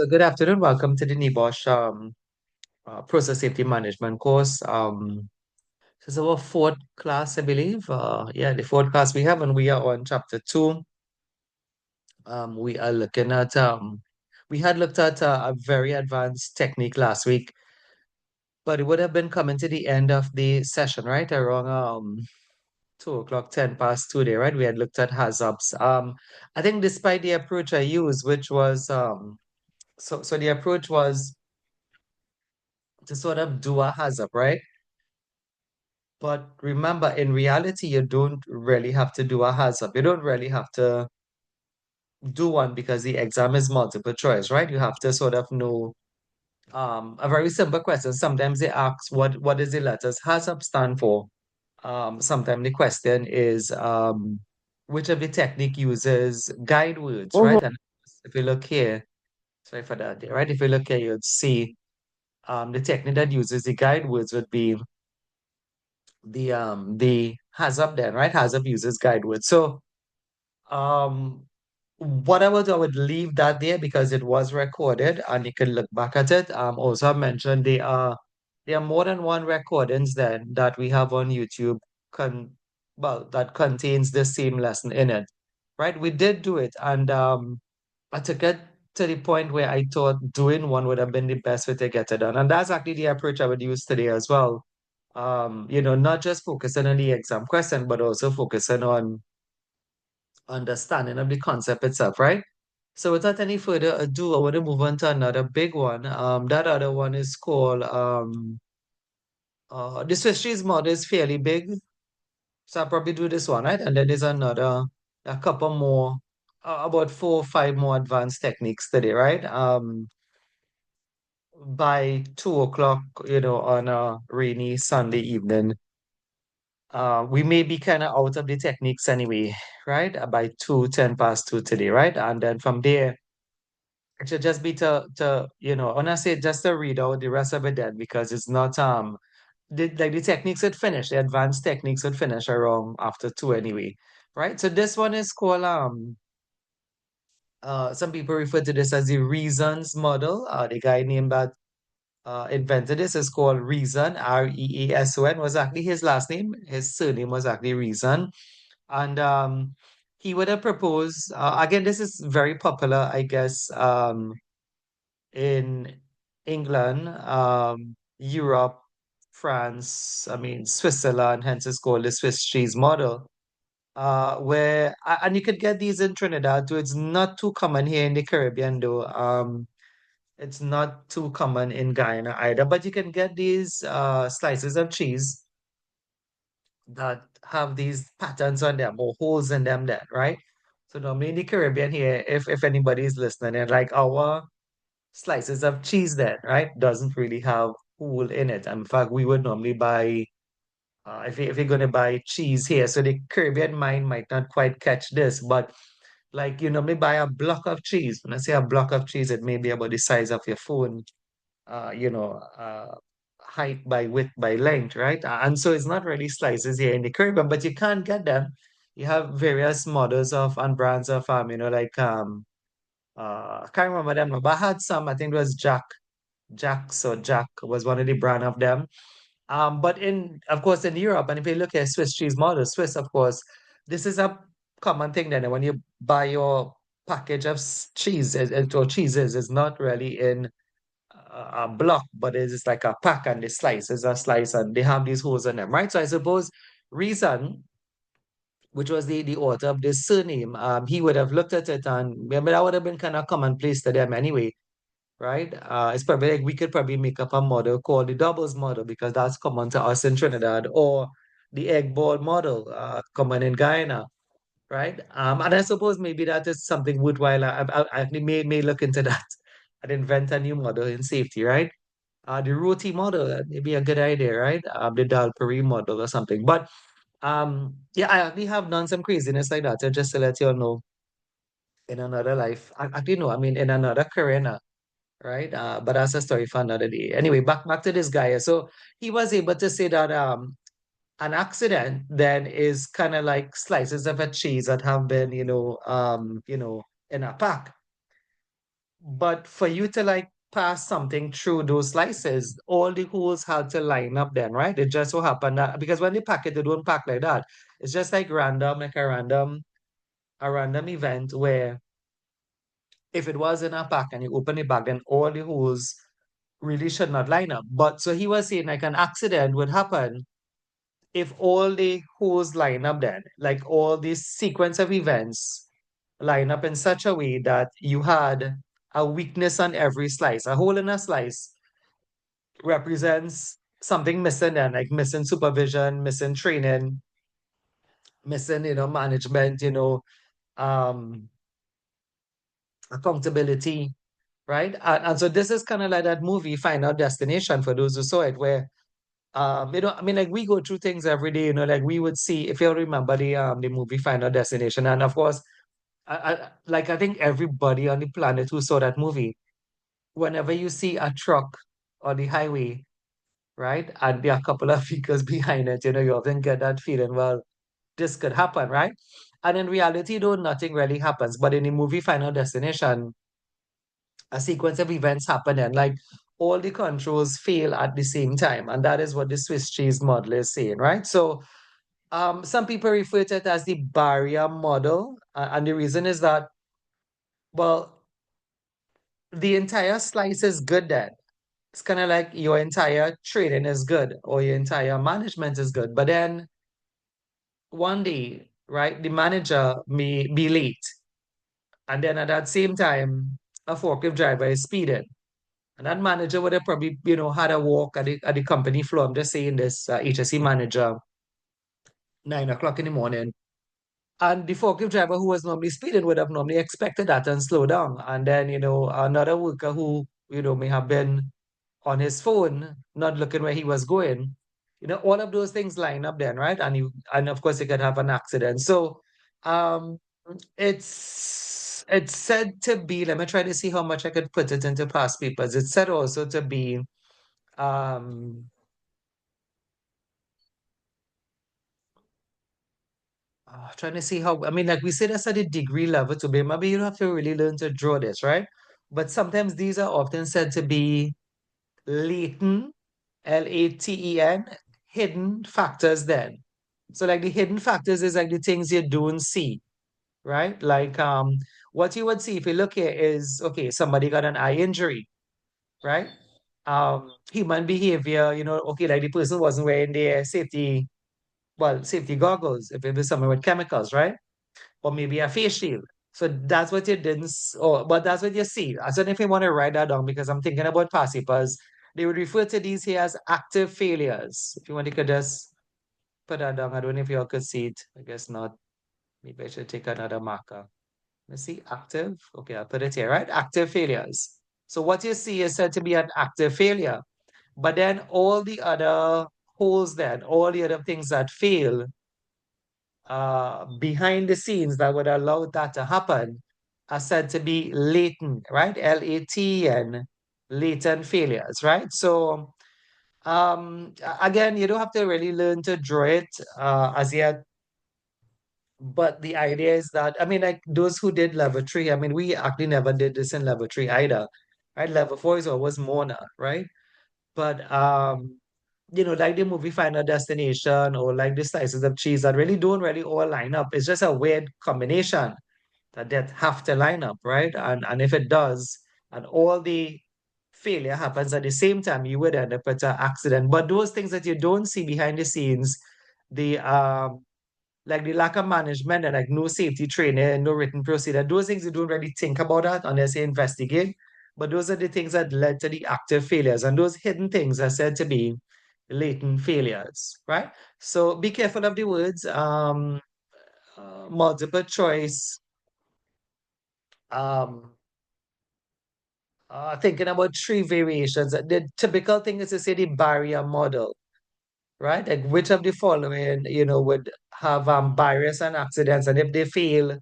So good afternoon. Welcome to the NEBOSH Process Safety Management course. This is our fourth class, I believe. Yeah, the fourth class we have, and we are on chapter two. We are looking at we had looked at a very advanced technique last week, but it would have been coming to the end of the session, right? Around 2 o'clock, 10 past 2 there, right? We had looked at hazards. I think despite the approach I used, which was so the approach was to sort of do a hazard, right? But remember, in reality, you don't really have to do a hazard. You don't really have to do one because the exam is multiple choice, right? You have to sort of know a very simple question. Sometimes they ask what does the letters HACCP stand for? Sometimes the question is which of the technique uses guide words, right? Mhm. And if you look here, sorry for that, right? If you look here, you'd see the technique that uses the guide words would be the HACCP then, right? HACCP uses guide words. So um what I would leave that there because it was recorded and you can look back at it. Also I mentioned there are more than one recordings then that we have on YouTube that contains the same lesson in it. Right? We did do it and I took it to the point where I thought doing one would have been the best way to get it done. And that's actually the approach I would use today as well. Not just focusing on the exam question, but also focusing on understanding of the concept itself, right? So without any further ado, I want to move on to another big one. That other one is called the Swiss cheese model is fairly big. So I'll probably do this one, right? And then there's a couple more, about 4 or 5 more advanced techniques today, right? By 2 o'clock, on a rainy Sunday evening, we may be kind of out of the techniques anyway, right? By 10 past 2 today, right? And then from there, it should just be when I say just to read out the rest of it then because it's not the techniques would finish, the advanced techniques would finish around after 2 anyway. Right? So this one is called some people refer to this as the reasons model. The guy named that invented this is called Reason, Reason was actually his last name. His surname was actually Reason. And he would have proposed again, this is very popular, I guess, in England, Europe, France, I mean, Switzerland, hence it's called the Swiss cheese model. And you could get these in Trinidad too. It's not too common here in the Caribbean though. It's not too common in Guyana either, but you can get these slices of cheese that have these patterns on them or holes in them then, right? So normally in the Caribbean here, if anybody is listening, and like our slices of cheese then, right? Doesn't really have hole in it. In fact, we would normally buy, if you're going to buy cheese here, so the Caribbean mind might not quite catch this, but like you normally buy a block of cheese. When I say a block of cheese, it may be about the size of your phone, uh, you know, uh, height by width by length, right? And so it's not really slices here in the Caribbean, but you can't get them. You have various models of and brands of like I can't remember them, but I had some. I think it was Jack was one of the brand of them. But of course, in Europe, and if you look at Swiss cheese model, Swiss, of course, this is a common thing then. When you buy your package of cheese or cheeses, it's not really in a block, but it's like a pack and the slice is a slice and they have these holes in them, right? So I suppose Reason, which was the author of this surname, he would have looked at it and maybe that would have been kind of commonplace to them anyway, right? It's probably like we could probably make up a model called the doubles model because that's common to us in Trinidad, or the egg ball model, common in Guyana, right? And I suppose maybe that is something worthwhile. I actually may look into that and invent a new model in safety, right? The roti model, that may be a good idea, right? The dal puri model or something. But yeah, I actually have done some craziness like that, just to let you all know in another life. Actually, no, I mean in another career now, right? But that's a story for another day. Anyway, back to this guy. So he was able to say that an accident then is kind of like slices of a cheese that have been, in a pack. But for you to like pass something through those slices, all the holes had to line up then, right? It just so happened that because when they pack it, they don't pack like that. It's just like random, like a random event where if it was in a pack and you open it back, then all the holes really should not line up. But so he was saying like an accident would happen if all the holes line up then, like all this sequence of events line up in such a way that you had a weakness on every slice. A hole in a slice represents something missing then, like missing supervision, missing training, missing, management, um, accountability, right? And so this is kind of like that movie, Final Destination, for those who saw it, where I mean, like we go through things every day, like we would see, if you remember the movie Final Destination, and of course, I think everybody on the planet who saw that movie, whenever you see a truck on the highway, right, and there are a couple of vehicles behind it, you often get that feeling, well, this could happen, right? And in reality, though, nothing really happens. But in the movie Final Destination, a sequence of events happen and like all the controls fail at the same time. And that is what the Swiss cheese model is saying, right? So some people refer to it as the barrier model. And the reason is that, well, the entire slice is good then. It's kind of like your entire trading is good or your entire management is good. But then one day, right, the manager may be late. And then at that same time, a forklift driver is speeding. And that manager would have probably, had a walk at the company floor. I'm just saying this, HSE manager, 9 o'clock in the morning. And the forklift driver who was normally speeding would have normally expected that and slow down. And then, another worker who, may have been on his phone, not looking where he was going. All of those things line up then, right? And of course you could have an accident. So um it's said to be, let me try to see how much I could put it into past papers. It's said also to be um trying to see how, I mean, like we say that's at a degree level to be, maybe you don't have to really learn to draw this, right? But sometimes these are often said to be latent, Laten, hidden factors then. So like the hidden factors is like the things you don't see, right? Like what you would see if you look here is, okay, somebody got an eye injury, right? Human behavior, okay, like the person wasn't wearing their safety goggles if it was someone with chemicals, right? Or maybe a face shield. So that's what you didn't, but that's what you see. I don't know if you want to write that down because I'm thinking about past papers. They would refer to these here as active failures. If you want, you could just put that down. I don't know if you all could see it. I guess not. Maybe I should take another marker. Let's see, active. Okay, I'll put it here, right? Active failures. So what you see is said to be an active failure. But then all the other holes then, all the other things that fail behind the scenes that would allow that to happen are said to be latent, right? LAT and latent failures, right? So again, you don't have to really learn to draw it as yet, but the idea is that, I mean, like those who did level three, I mean, we actually never did this in level three either, right? Level four is always Mona, right? But like the movie Final Destination or like the slices of cheese that really don't really all line up. It's just a weird combination that have to line up, right? And if it does, and all the failure happens at the same time, you would end up with an accident. But those things that you don't see behind the scenes, the like the lack of management and like no safety training, no written procedure, those things you don't really think about that unless you investigate. But those are the things that led to the active failures. And those hidden things are said to be latent failures, right? So be careful of the words. Multiple choice. Um, thinking about three variations. The typical thing is to say the barrier model, right? Like which of the following, would have barriers and accidents, and if they fail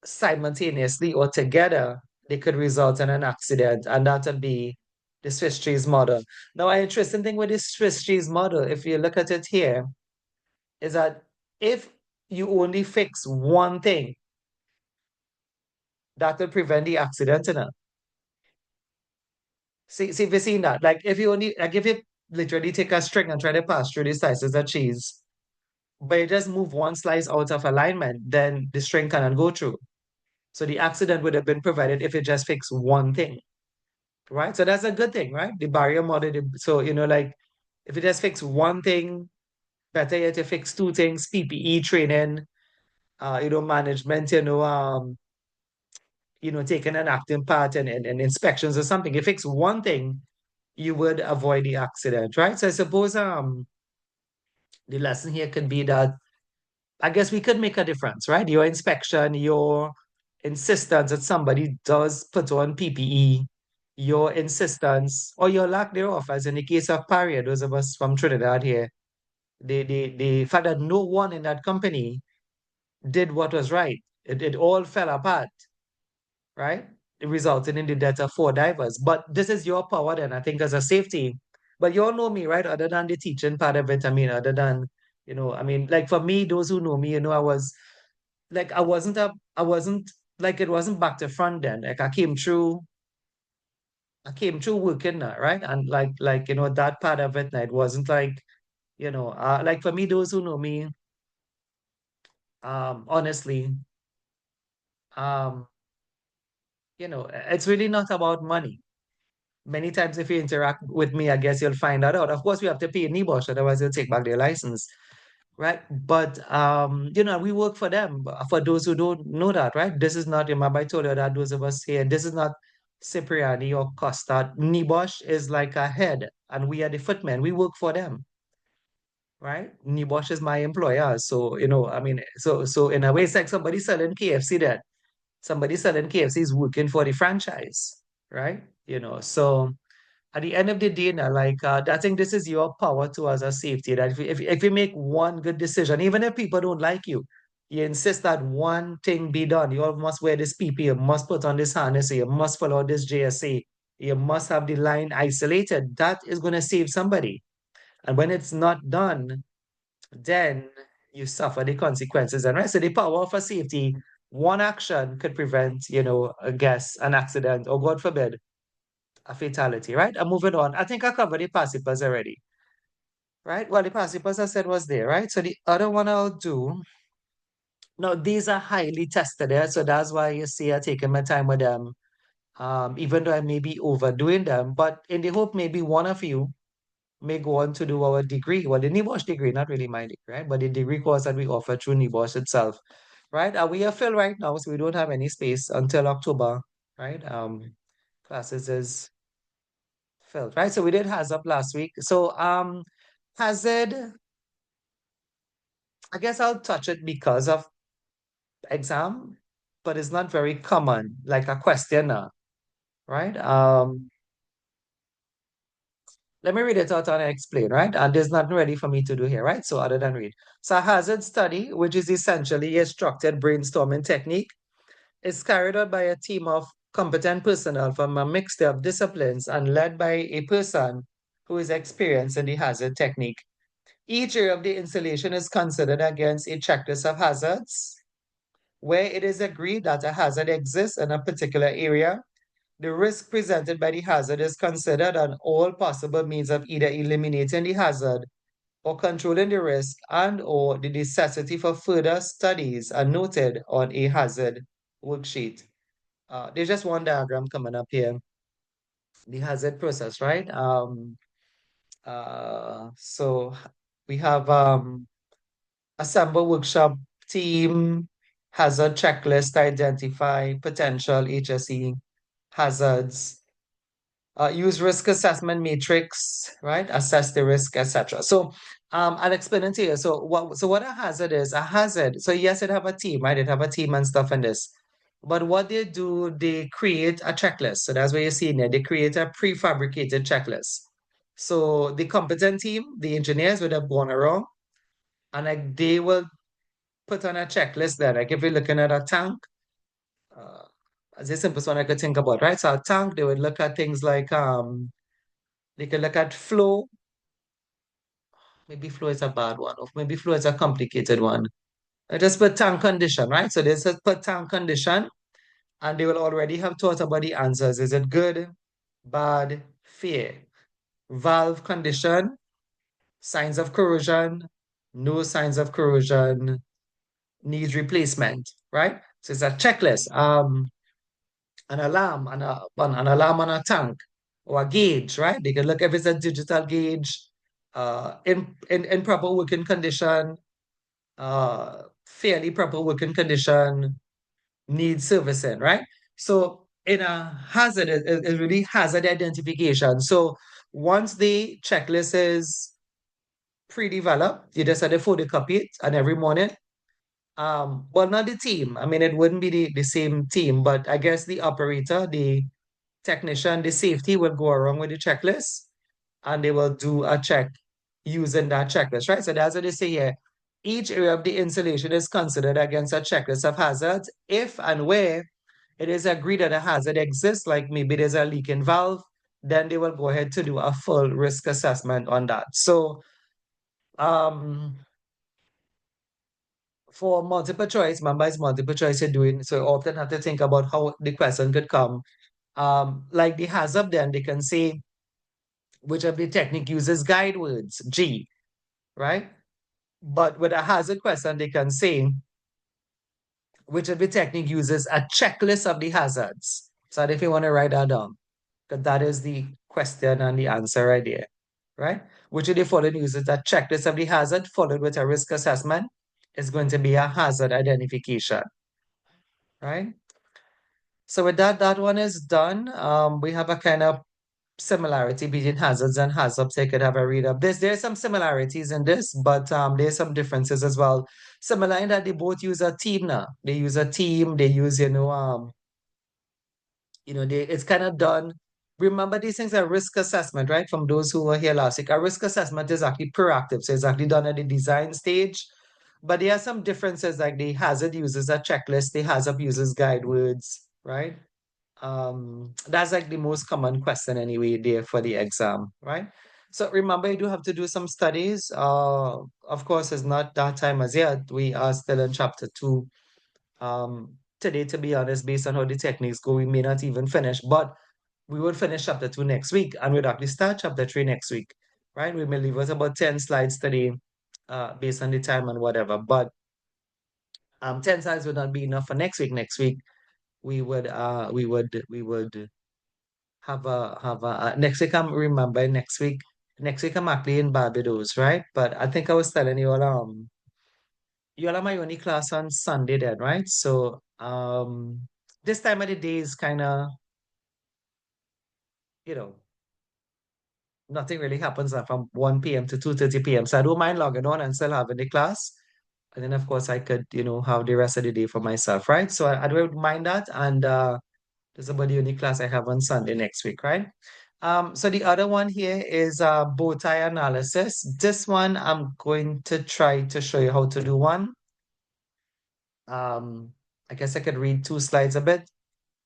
simultaneously or together, they could result in an accident, and that would be the Swiss cheese model. Now, an interesting thing with the Swiss cheese model, if you look at it here, is that if you only fix one thing, that will prevent the accident, See if you've seen that. Like if you only like if you literally take a string and try to pass through the slices of cheese, but you just move one slice out of alignment, then the string cannot go through. So the accident would have been prevented if it just fixed one thing, right? So that's a good thing, right? The barrier model. So like if it just fix one thing, better yet, to fix two things: PPE training, management, taking an active part in inspections or something. If you fix one thing, you would avoid the accident, right? So I suppose the lesson here could be that I guess we could make a difference, right? Your inspection, your insistence that somebody does put on PPE, your insistence or your lack thereof, as in the case of Paria, those of us from Trinidad here, the fact that no one in that company did what was right. It all fell apart, right? It resulted in the death of four divers. But this is your power then, I think, as a safety. But you all know me, right? Other than the teaching part of it, I mean, other than, like for me, those who know me, I was like I wasn't like it wasn't back to front then. Like I came through working now, right? And that part of it now, it wasn't like, like for me, those who know me, honestly, um, it's really not about money. Many times if you interact with me, I guess you'll find that out. Of course, we have to pay NEBOSH, otherwise they'll take back their license. Right. But we work for them. For those who don't know that, right? This is not, remember I told you that those of us here, this is not Cipriani or Costa. NEBOSH is like a head, and we are the footmen. We work for them, right? NEBOSH is my employer. So, I mean, so in a way, it's like somebody selling KFC that somebody selling KFC is working for the franchise, right? So at the end of the day, now, like I think this is your power to as a safety. That if you make one good decision, even if people don't like you, you insist that one thing be done. You all must wear this PP, you must put on this harness, you must follow this JSA, you must have the line isolated. That is going to save somebody. And when it's not done, then you suffer the consequences. And right, so the power of a safety, one action could prevent, I guess, an accident or God forbid, a fatality, right? I'm moving on. I think I covered the passivers already, right? Well, the passivers I said was there, right? So the other one I'll do, now these are highly tested there, so that's why you see I taking my time with them, even though I may be overdoing them, but in the hope maybe one of you may go on to do our degree, well, the NEBOSH degree, not really my degree, right? But the degree course that we offer through NEBOSH itself, right? We are filled right now, so we don't have any space until October, right? Classes is filled, right? So we did hazard last week. So hazard, I guess I'll touch it because of exam, but it's not very common, like a questionnaire, right? Let me read it out and explain, right? And there's nothing ready for me to do here, right? So other than read. So a hazard study, which is essentially a structured brainstorming technique, is carried out by a team of competent personnel from a mixture of disciplines and led by a person who is experienced in the hazard technique. Each area of the installation is considered against a checklist of hazards. Where it is agreed that a hazard exists in a particular area, the risk presented by the hazard is considered and all possible means of either eliminating the hazard or controlling the risk and or the necessity for further studies are noted on a hazard worksheet. There's just one diagram coming up here, the hazard process, right? So we have assemble workshop team, hazard checklist, identify potential HSE hazards, use risk assessment matrix, right? Assess the risk, etc. So I'll explain it to you. So what a hazard is, a hazard. So yes, it have a team, right? It have a team and stuff in this. But what they do, they create a checklist. So that's what you're seeing there. They create a prefabricated checklist. So the competent team, the engineers would have gone around and like they will put on a checklist there. Like if you're looking at a tank, uh, as the simplest one I could think about, right? So a tank, they would look at things like they could look at flow. Maybe flow is a bad one, or maybe flow is a complicated one. I just put tank condition, right? So they said put tank condition, and they will already have thought about the answers. Is it good, bad, fair. Valve condition, signs of corrosion, no signs of corrosion, needs replacement, right? So it's a checklist. An alarm, an alarm on a tank or a gauge, right? They can look if it's a digital gauge, in proper working condition, fairly proper working condition, needs servicing, right? So in a hazard, it's really hazard identification. So once the checklist is pre-developed, you just have to photocopy it and every morning. Well, not the team. I mean, it wouldn't be the same team, but I guess the operator, the technician, the safety will go around with the checklist and they will do a check using that checklist, right? So that's what they say here. Each area of the installation is considered against a checklist of hazards if and where it is agreed that a hazard exists, like maybe there's a leaking valve, then they will go ahead to do a full risk assessment on that. So um, for multiple choice, remember it's multiple choice you're doing, so you often have to think about how the question could come. Like the hazard, then they can say which of the technique uses guide words, G, right? But with a hazard question, they can say which of the technique uses a checklist of the hazards. So if you want to write that down, because that is the question and the answer right there, right? Which of the following uses a checklist of the hazard followed with a risk assessment is going to be a hazard identification, right? So with that, that one is done. We have a kind of similarity between hazards and hazards. I could have a read of this. There's some similarities in this, but there's some differences as well. Similar in that they both use a team now. They use a team, they use, it's kind of done. Remember, these things are risk assessment, right? From those who were here last week. A risk assessment is actually proactive, so it's actually done at the design stage. But there are some differences, like the hazard uses a checklist, the hazard uses guide words, right? That's like the most common question anyway there for the exam, right? So remember, you do have to do some studies. Of course, it's not that time as yet. We are still in chapter 2. Today, to be honest, based on how the techniques go, we may not even finish, but we will finish chapter 2 next week, and we'll actually start chapter 3 next week, right? We may leave us about 10 slides today, based on the time and whatever, but 10 slides would not be enough for next week. Next week, we would have a next week. I'm remember next week I'm actually in Barbados, right? But I think I was telling you all, you all are my only class on Sunday then, right? So this time of the day is kind of, you know, nothing really happens from 1 p.m. to 2:30 p.m. So I don't mind logging on and still having the class. And then of course I could, have the rest of the day for myself, right? So I don't mind that. And this is about the only class I have on Sunday next week, right? So the other one here is BowTie analysis. This one I'm going to try to show you how to do one. I guess I could read 2 slides a bit,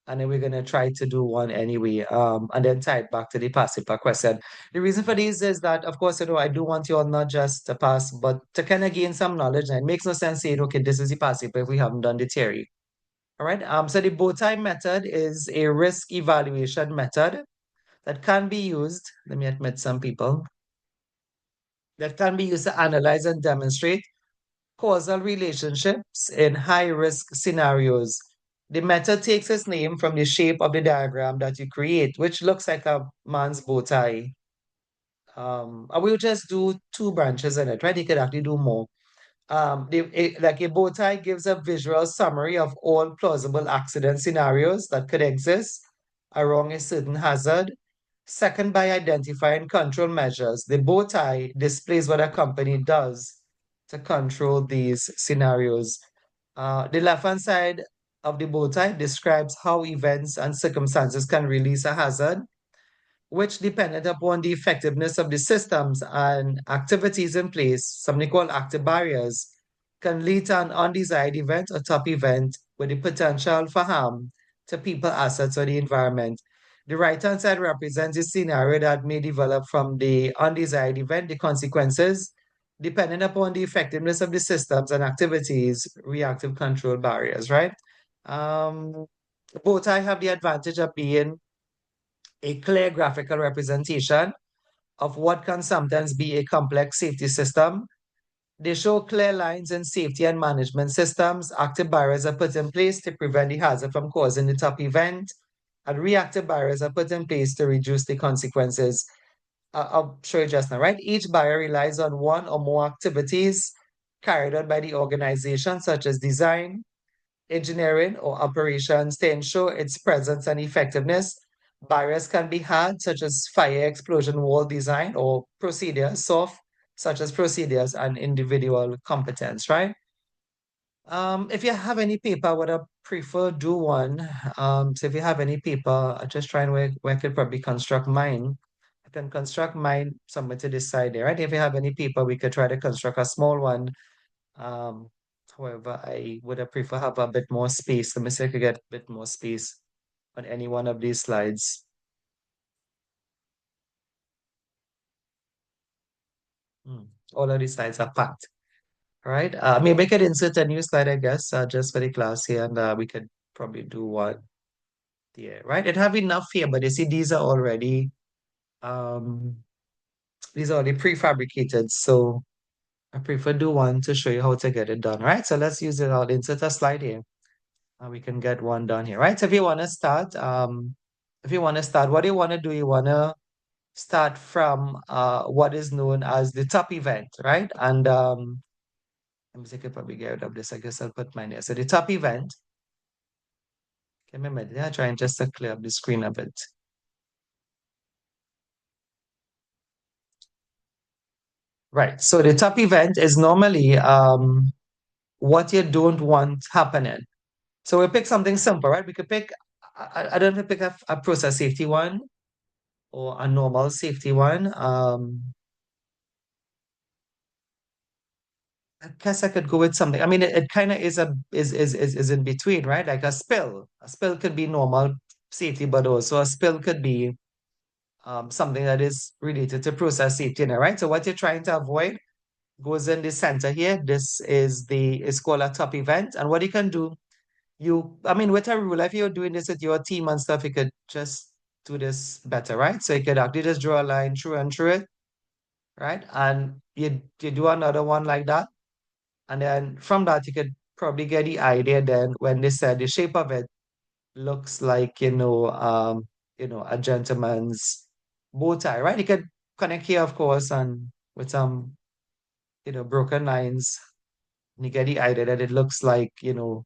and then we're gonna try to do one anyway, and then tie it back to the passive question. The reason for this is that, of course, I do want you all not just to pass, but to kind of gain some knowledge. And it makes no sense saying, okay, this is the passive if we haven't done the theory. All right. So the BowTie method is a risk evaluation method that can be used. Let me admit some people that can be used to analyze and demonstrate causal relationships in high risk scenarios. The method takes its name from the shape of the diagram that you create, which looks like a man's bow tie. And we'll just do 2 branches in it, right? You could actually do more. Like a bow tie gives a visual summary of all plausible accident scenarios that could exist around a certain hazard. Second, by identifying control measures, the bow tie displays what a company does to control these scenarios. The left-hand side of the bow tie describes how events and circumstances can release a hazard, which, dependent upon the effectiveness of the systems and activities in place, something called active barriers, can lead to an undesired event or top event with the potential for harm to people, assets, or the environment. The right-hand side represents a scenario that may develop from the undesired event, the consequences, depending upon the effectiveness of the systems and activities, reactive control barriers, right? Both I have the advantage of being a clear graphical representation of what can sometimes be a complex safety system. They show clear lines in safety and management systems. Active barriers are put in place to prevent the hazard from causing the top event, and reactive barriers are put in place to reduce the consequences. I'll show you just now, right? Each barrier relies on one or more activities carried out by the organization, such as design, engineering, or operations to ensure its presence and effectiveness. Barriers can be hard, such as fire explosion wall design, or procedures, soft, such as procedures and individual competence, right? If you have any paper, I would have prefer do one. So if you have any paper, I just trying where I could probably construct mine. I can construct mine somewhere to this side there, right? If you have any paper, we could try to construct a small one. Um, However, I would have prefer have a bit more space. Let me see if I could get a bit more space on any one of these slides. Hmm. All of these slides are packed. All right. Maybe I could insert a new slide, I guess, just for the class here, and we could probably do one there, right? It have enough here, but you see um these are already prefabricated. So I prefer do one to show you how to get it done, right? So let's use it. I'll insert a slide here. And we can get one done here, right? So if you want to start, what do you want to do? You want to start from what is known as the top event, right? And let me see if I can probably get rid of this. I guess I'll put mine here. So the top event, give me a minute. Yeah, trying just to clear up the screen a bit. Right. So the top event is normally what you don't want happening. So we pick something simple, right? We could pick, I don't know, pick a process safety one or a normal safety one. I guess I could go with something. I mean, it kind of is in between, right? Like a spill. A spill could be normal safety, but also a spill could be something that is related to process safety, right? So what you're trying to avoid goes in the center here. This is it's called a top event. And what you can do, I mean, with a rule, if you're doing this with your team and stuff, you could just do this better, right? So you could actually just draw a line through and through it, right? And you do another one like that. And then from that, you could probably get the idea then when they said the shape of it looks like, a gentleman's bow tie, right? You could connect here, of course, and with some, broken lines. And you get the idea that it looks like, the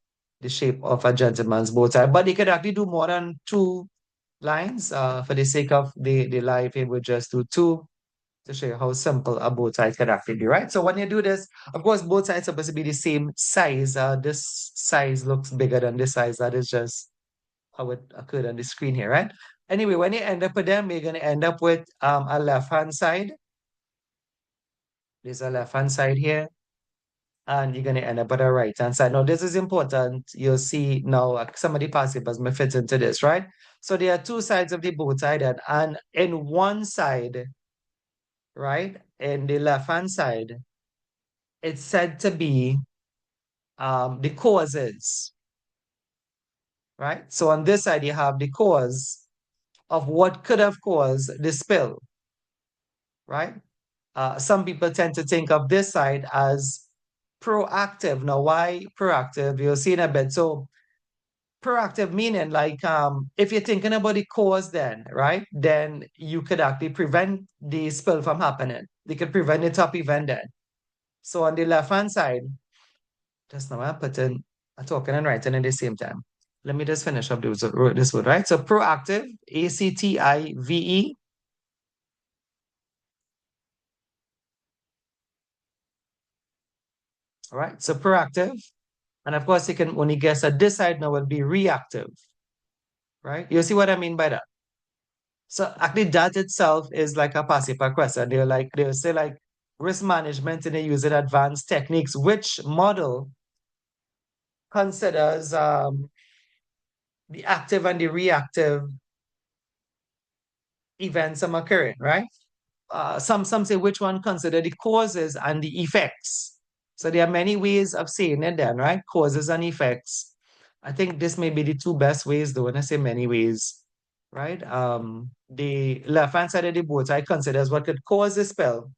shape of a gentleman's bow tie. But you could actually do more than two lines. For the sake of the live, it would just do two to show you how simple a bow tie can actually be, right? So when you do this, of course, both sides are supposed to be the same size. This size looks bigger than this size. That is just how it occurred on the screen here, right? Anyway, when you end up with them, you're going to end up with a left-hand side. There's a left-hand side here. And you're going to end up with a right-hand side. Now, this is important. You'll see now some of the participants may fit into this, right? So there are two sides of the bow tie then. And in one side, right, in the left-hand side, it's said to be the causes, right? So on this side, you have the cause of what could have caused the spill, right? Some people tend to think of this side as proactive. Now, why proactive? You'll see in a bit. So proactive meaning like if you're thinking about the cause then, right? Then you could actually prevent the spill from happening. They could prevent the top event then. So on the left-hand side, just now I put in talking and writing at the same time. Let me just finish up this word, right? So proactive, ACTIVE. All right, so proactive. And of course, you can only guess that this side now will be reactive, right? You see what I mean by that? So actually that itself is like a passive question. They'll say like risk management and they use advanced techniques. Which model considers the active and the reactive events occurring, right? Some say which one consider the causes and the effects. So there are many ways of saying it then, right? Causes and effects. I think this may be the two best ways though, when I say many ways, right? The left-hand side of the boat I considers what could cause the spill.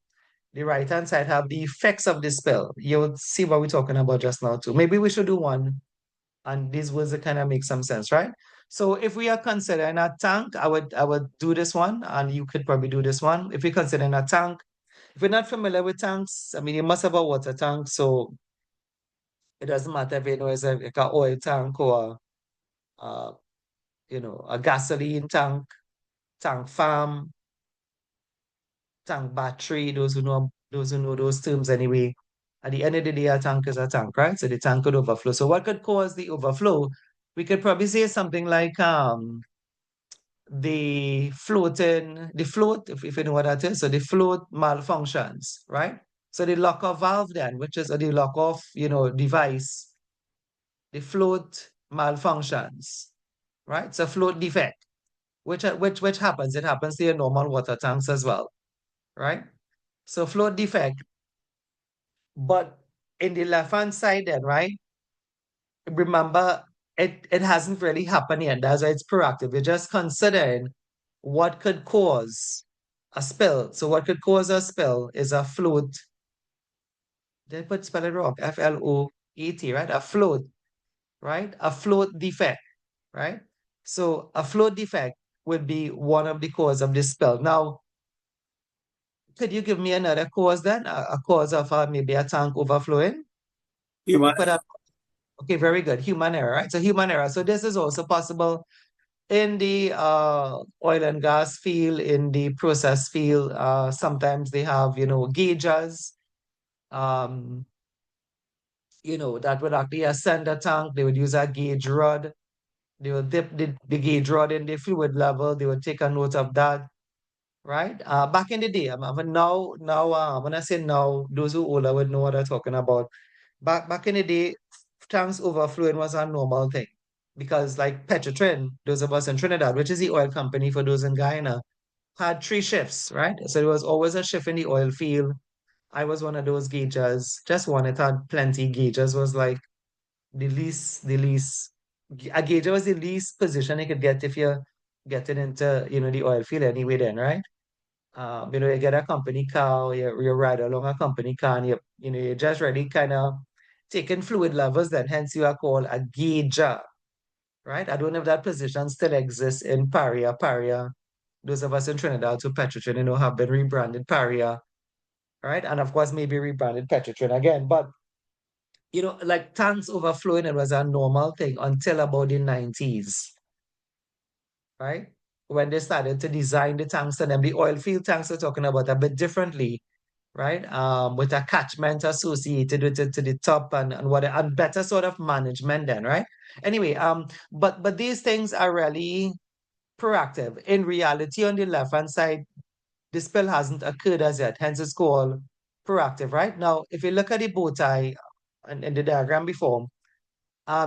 The right-hand side have the effects of the spill. You'll see what we're talking about just now too. Maybe we should do one, and these words kind of make some sense, right? So if we are considering a tank, I would do this one, and you could probably do this one. If we're considering a tank, if you're not familiar with tanks, I mean, you must have a water tank, so it doesn't matter if you know it's like a oil tank or uh, a gasoline tank, tank farm, tank battery, those who know those terms anyway. At the end of the day, a tank is a tank, right? So the tank could overflow. So what could cause the overflow? We could probably say something like the float, if you know what that is. So the float malfunctions, right? So the locker valve then, which is the lock off, device, the float malfunctions, right? So float defect, which happens. It happens to your normal water tanks as well, right? So float defect. But in the left-hand side then, right? Remember, it hasn't really happened yet. That's why it's proactive. You're just considering what could cause a spill. So what could cause a spill is a float. Did I spell it wrong? Float, right? A float, right? A float defect, right? So a float defect would be one of the cause of this spill. Now, could you give me another cause then? A cause of maybe a tank overflowing? We Human, could have, okay, very good. Human error, right? So human error. So this is also possible in the oil and gas field, in the process field. Sometimes they have, gauges, um, that would actually ascend a tank. They would use a gauge rod. They would dip the gauge rod in the fluid level. They would take a note of that, right? Back in the day, when I say now, those who older would know what I'm talking about. Back in the day, tanks overflowing was a normal thing because, like Petrotrin, those of us in Trinidad, which is the oil company for those in Guyana, had three shifts, right? So there was always a shift in the oil field. I was one of those gauges, just one. It had plenty. Gauges was like the least. A gauger was the least position you could get if you're getting into, the oil field anyway. Then, right? You get a company car, you ride along a company car, and you're just really kind of taking fluid levels. Then, hence, you are called a gauger, right? I don't know if that position still exists in Paria. Paria, those of us in Trinidad to Petrotrin, have been rebranded Paria, right? And of course, maybe rebranded Petrotrin again. But, like tanks overflowing, it was a normal thing until about the 90s, right? When they started to design the tanks, and then the oil field tanks are talking about a bit differently, right? With a catchment associated with it to the top, and better sort of management then, right? Anyway, but these things are really proactive. In reality, on the left-hand side, the spill hasn't occurred as yet, hence it's called proactive, right? Now, if you look at the bow tie in the diagram before,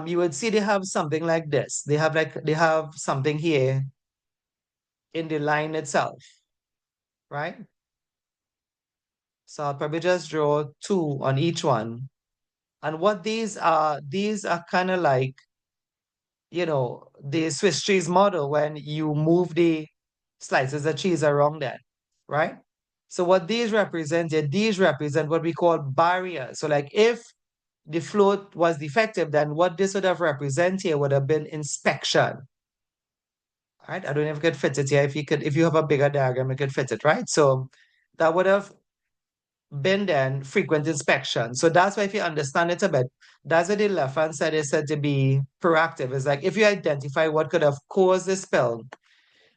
you would see they have something like this. They have something here in the line itself, right? So I'll probably just draw two on each one. And what these are kind of like, the Swiss cheese model when you move the slices of cheese around that, right? So what these represent what we call barriers. So like if the float was defective, then what this would have represented here would have been inspection, right? I don't know if you could fit it here. If you have a bigger diagram, you could fit it, right? So that would have been then frequent inspection. So that's why if you understand it a bit, that's why the left-hand side is said to be proactive. It's like if you identify what could have caused the spill,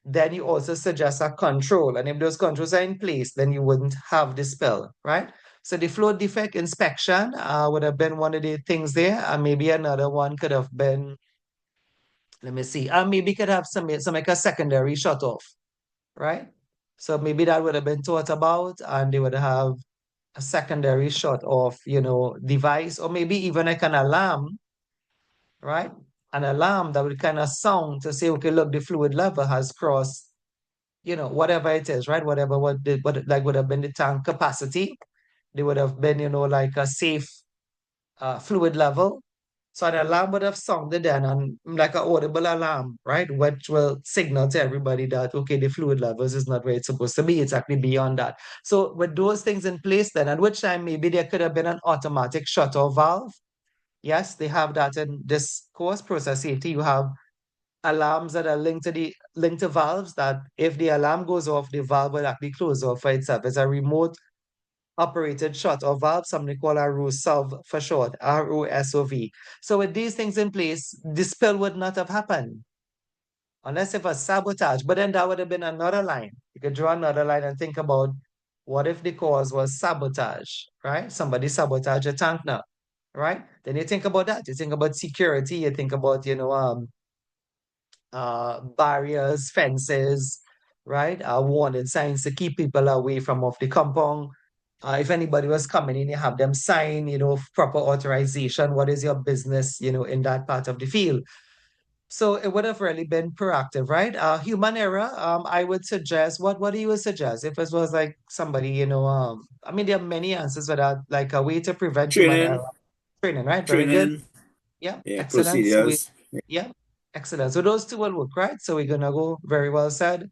then you also suggest a control. And if those controls are in place, then you wouldn't have the spill, right? So the flow defect inspection would have been one of the things there. And maybe another one could have been, let me see, maybe could have some like a secondary shut off, right? So maybe that would have been thought about, and they would have a secondary shut off, device, or maybe even like an alarm, right? An alarm that would kind of sound to say, okay, look, the fluid level has crossed, whatever it is, right? Whatever like would have been the tank capacity. They would have been, like a safe fluid level. So an alarm would have sounded then, and like an audible alarm, right? Which will signal to everybody that, okay, the fluid levels is not where it's supposed to be. It's actually beyond that. So with those things in place then, at which time maybe there could have been an automatic shutoff valve. Yes, they have that in this course, process safety. You have alarms that are linked to valves that if the alarm goes off, the valve will actually close off for itself. It's a remote operated shut or valve, something called a ROSOV for short, ROSOV. So with these things in place, the spill would not have happened unless it was sabotage. But then that would have been another line. You could draw another line and think about what if the cause was sabotage, right? Somebody sabotage a tank now, right? Then you think about that. You think about security. You think about, barriers, fences, right? Warning signs to keep people away from off the compound. If anybody was coming in, you have them sign, proper authorization. What is your business, in that part of the field? So it would have really been proactive, right? Human error. I would suggest. What do you suggest? If it was like somebody, I mean, there are many answers for that, like a way to prevent human error. Training, Training, right? Very good. training, Yeah, yeah, excellent. So procedures. yeah, excellent. So those two will work, right? So we're gonna go very well said.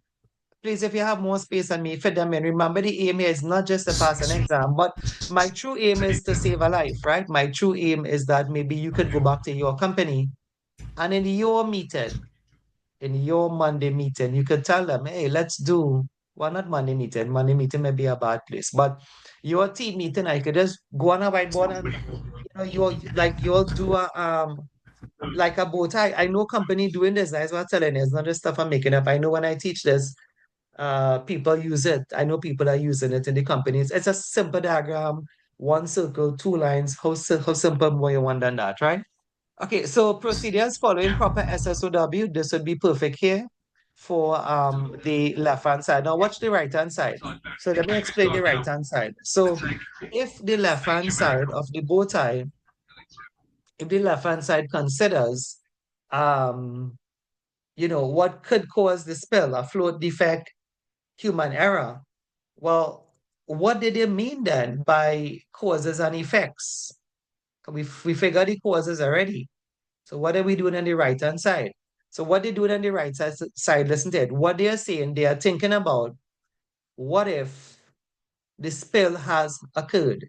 Please, if you have more space on me, fit them in. Remember, the aim here is not just to pass an exam, but my true aim is to save a life, right? My true aim is that maybe you could go back to your company and in your meeting, in your Monday meeting, you could tell them, hey, let's do, well, not Monday meeting. Monday meeting may be a bad place, but your team meeting, I could just go on a whiteboard and, you'll do a, like a BowTie. I know company doing this. That's what I'm telling you. It's not just stuff I'm making up. I know when I teach this, people use it. I know people are using it in the companies. It's a simple diagram, one circle, two lines. How simple more you want than that, right? Okay, so procedures following proper SSOW. This would be perfect here for the left-hand side. Now watch the right-hand side. So let me explain the right-hand side. So if the left-hand side of the BowTie, if the left-hand side considers um, what could cause the spill, a float defect, human error. Well, what did they mean then by causes and effects? We figured the causes already. So what are we doing on the right-hand side? So what they doing on the right side, listen to it. What they are saying, they are thinking about what if the spill has occurred,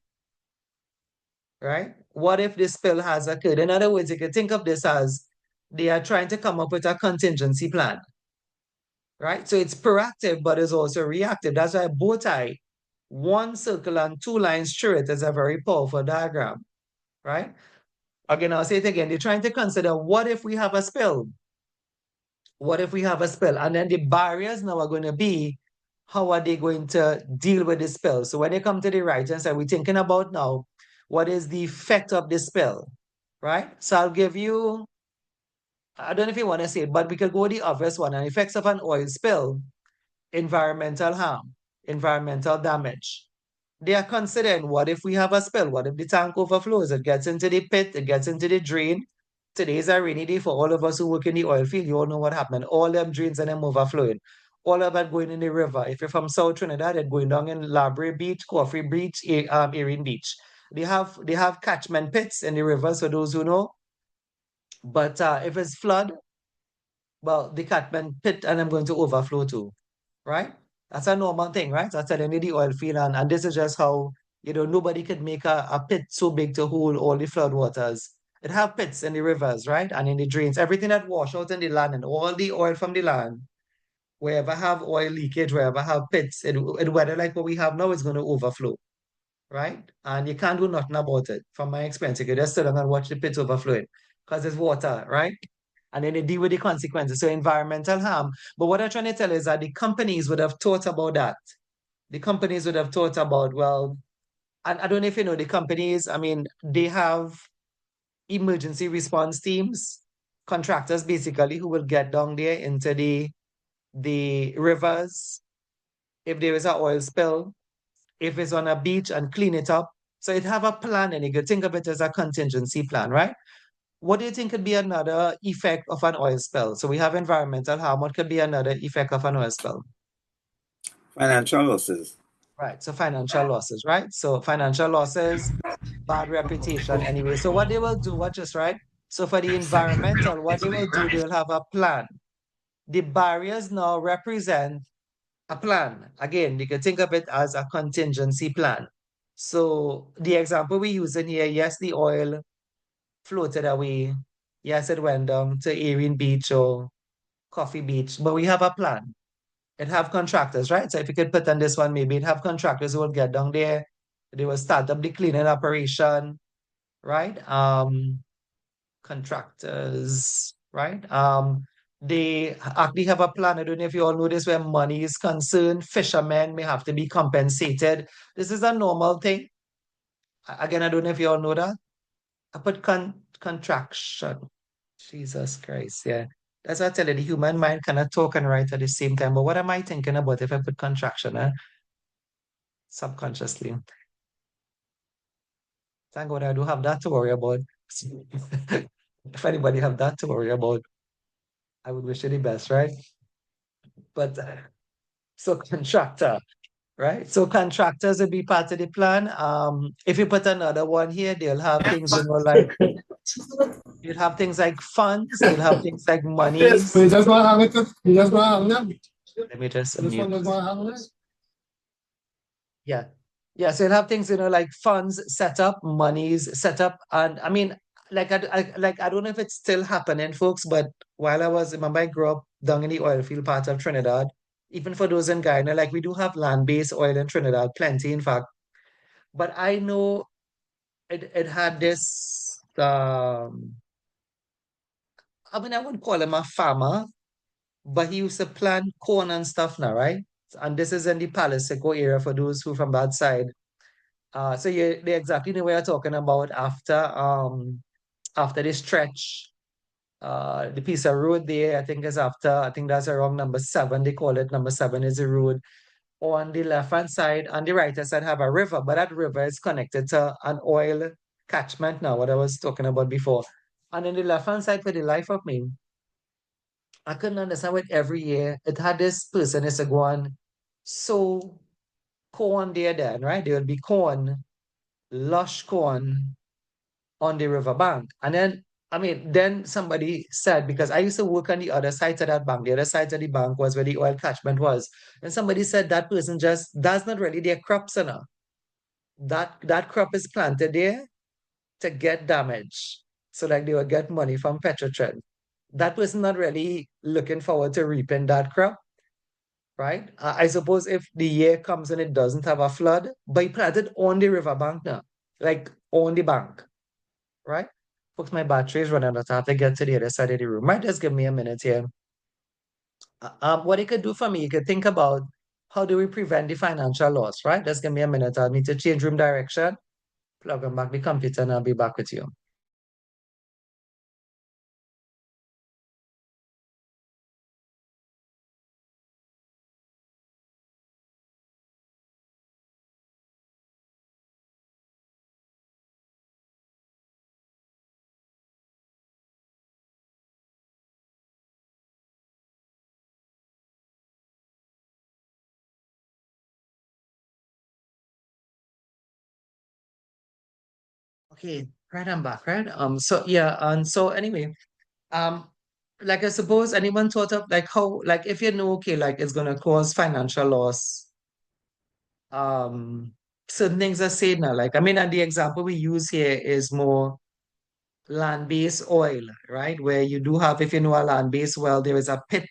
right? What if the spill has occurred? In other words, you can think of this as they are trying to come up with a contingency plan, right? So it's proactive, but it's also reactive. That's why BowTie, one circle and two lines through it is a very powerful diagram, right? Again, I'll say it again. They're trying to consider what if we have a spill? What if we have a spill? And then the barriers now are going to be how are they going to deal with the spill? So when they come to the right hand side, we're thinking about now what is the effect of the spill, right? So I'll give you, I don't know if you want to say it, but we could go the obvious one. And effects of an oil spill, environmental harm, environmental damage. They are considering what if we have a spill? What if the tank overflows? It gets into the pit, it gets into the drain. Today is a rainy day for all of us who work in the oil field. You all know what happened. All them drains and them overflowing. All of that going in the river. If you're from South Trinidad, it's going down in Labray Beach, Coffee Beach, Erin Beach. They have catchment pits in the rivers for those who know. But if it's flood, well, the catchment pit and I'm going to overflow too, right? That's a normal thing, right? That's telling you the oil field, and this is just how, nobody could make a pit so big to hold all the flood waters. It have pits in the rivers, right? And in the drains, everything that wash out in the land and all the oil from the land, wherever have oil leakage, wherever have pits, weather like what we have now is going to overflow, right? And you can't do nothing about it. From my experience, you can just sit down and watch the pits overflowing because it's water, right? And then they deal with the consequences. So environmental harm. But what I'm trying to tell you is that the companies would have thought about that. The companies would have thought about, well, and I don't know if you know the companies, I mean, they have emergency response teams, contractors basically who will get down there into the rivers if there is an oil spill, if it's on a beach and clean it up. So it have a plan and you could think of it as a contingency plan, right? What do you think could be another effect of an oil spill? So we have environmental harm. What could be another effect of an oil spill? Financial losses. Right. So financial losses, right? So financial losses, bad reputation anyway. So what they will do, watch this, right? So for the environmental, what they will do, they'll have a plan. The barriers now represent a plan. Again, you can think of it as a contingency plan. So the example we use in here, yes, the oil floated away. Yes, it went down to Erin Beach or Coffee Beach, but we have a plan. It have contractors, right? So if you could put on this one, maybe it have contractors who will get down there. They will start up the cleaning operation, right? Contractors, right? They actually have a plan. I don't know if you all know this, where money is concerned, fishermen may have to be compensated. This is a normal thing. Again, I don't know if you all know that. I put contraction. Jesus Christ, yeah. That's what I tell you, the human mind cannot talk and write at the same time. But what am I thinking about if I put contraction, subconsciously? Thank God I do have that to worry about. If anybody have that to worry about, I would wish you the best, right? But so contractor, right? So contractors will be part of the plan. If you put another one here, they'll have things, like you'll have things like funds, you'll have things like monies. We just want to hang it. We just want to hang them. Let me just This one unmute. just want to hang it. Yeah. Yeah, so you'll have things, like funds set up, monies set up, and I mean, I don't know if it's still happening, folks, but remember I grew up down in the oil field part of Trinidad. Even for those in Guyana, like we do have land-based oil in Trinidad, plenty, in fact. But I know it had this, I mean, I wouldn't call him a farmer, but he used to plant corn and stuff now, right? And this is in the Paliseco area for those who from that side. So they exactly know what you're talking about after this stretch. The piece of road there, I think that's around number 7. They call it number 7 is the road. On the left-hand side and the right-hand side have a river, but that river is connected to an oil catchment now, what I was talking about before. And in the left-hand side, for the life of me, I couldn't understand what every year it had this person is to go on so corn there then, right? There would be corn, lush corn on the riverbank. And then, I mean, then somebody said, because I used to work on the other side of that bank, the other side of the bank was where the oil catchment was. And somebody said that person just, that's not really their crops enough. That crop is planted there to get damage. So like they will get money from Petrotrin. That person not really looking forward to reaping that crop, right? I suppose if the year comes and it doesn't have a flood, but he planted on the riverbank now, like on the bank, right? Folks, my battery is running out. I have to get to the other side of the room. Might just give me a minute here. What it could do for me, you could think about how do we prevent the financial loss, right? Just give me a minute. I'll need to change room direction, plug in back the computer, and I'll be back with you. Okay, right, I'm back, right? So yeah, and so anyway, um, like I suppose anyone thought of like how, like if you know, okay, like it's gonna cause financial loss, um, certain things are said now. Like, I mean, and the example we use here is more land-based oil, right? Where you do have, if you know a land-based well, there is a pit,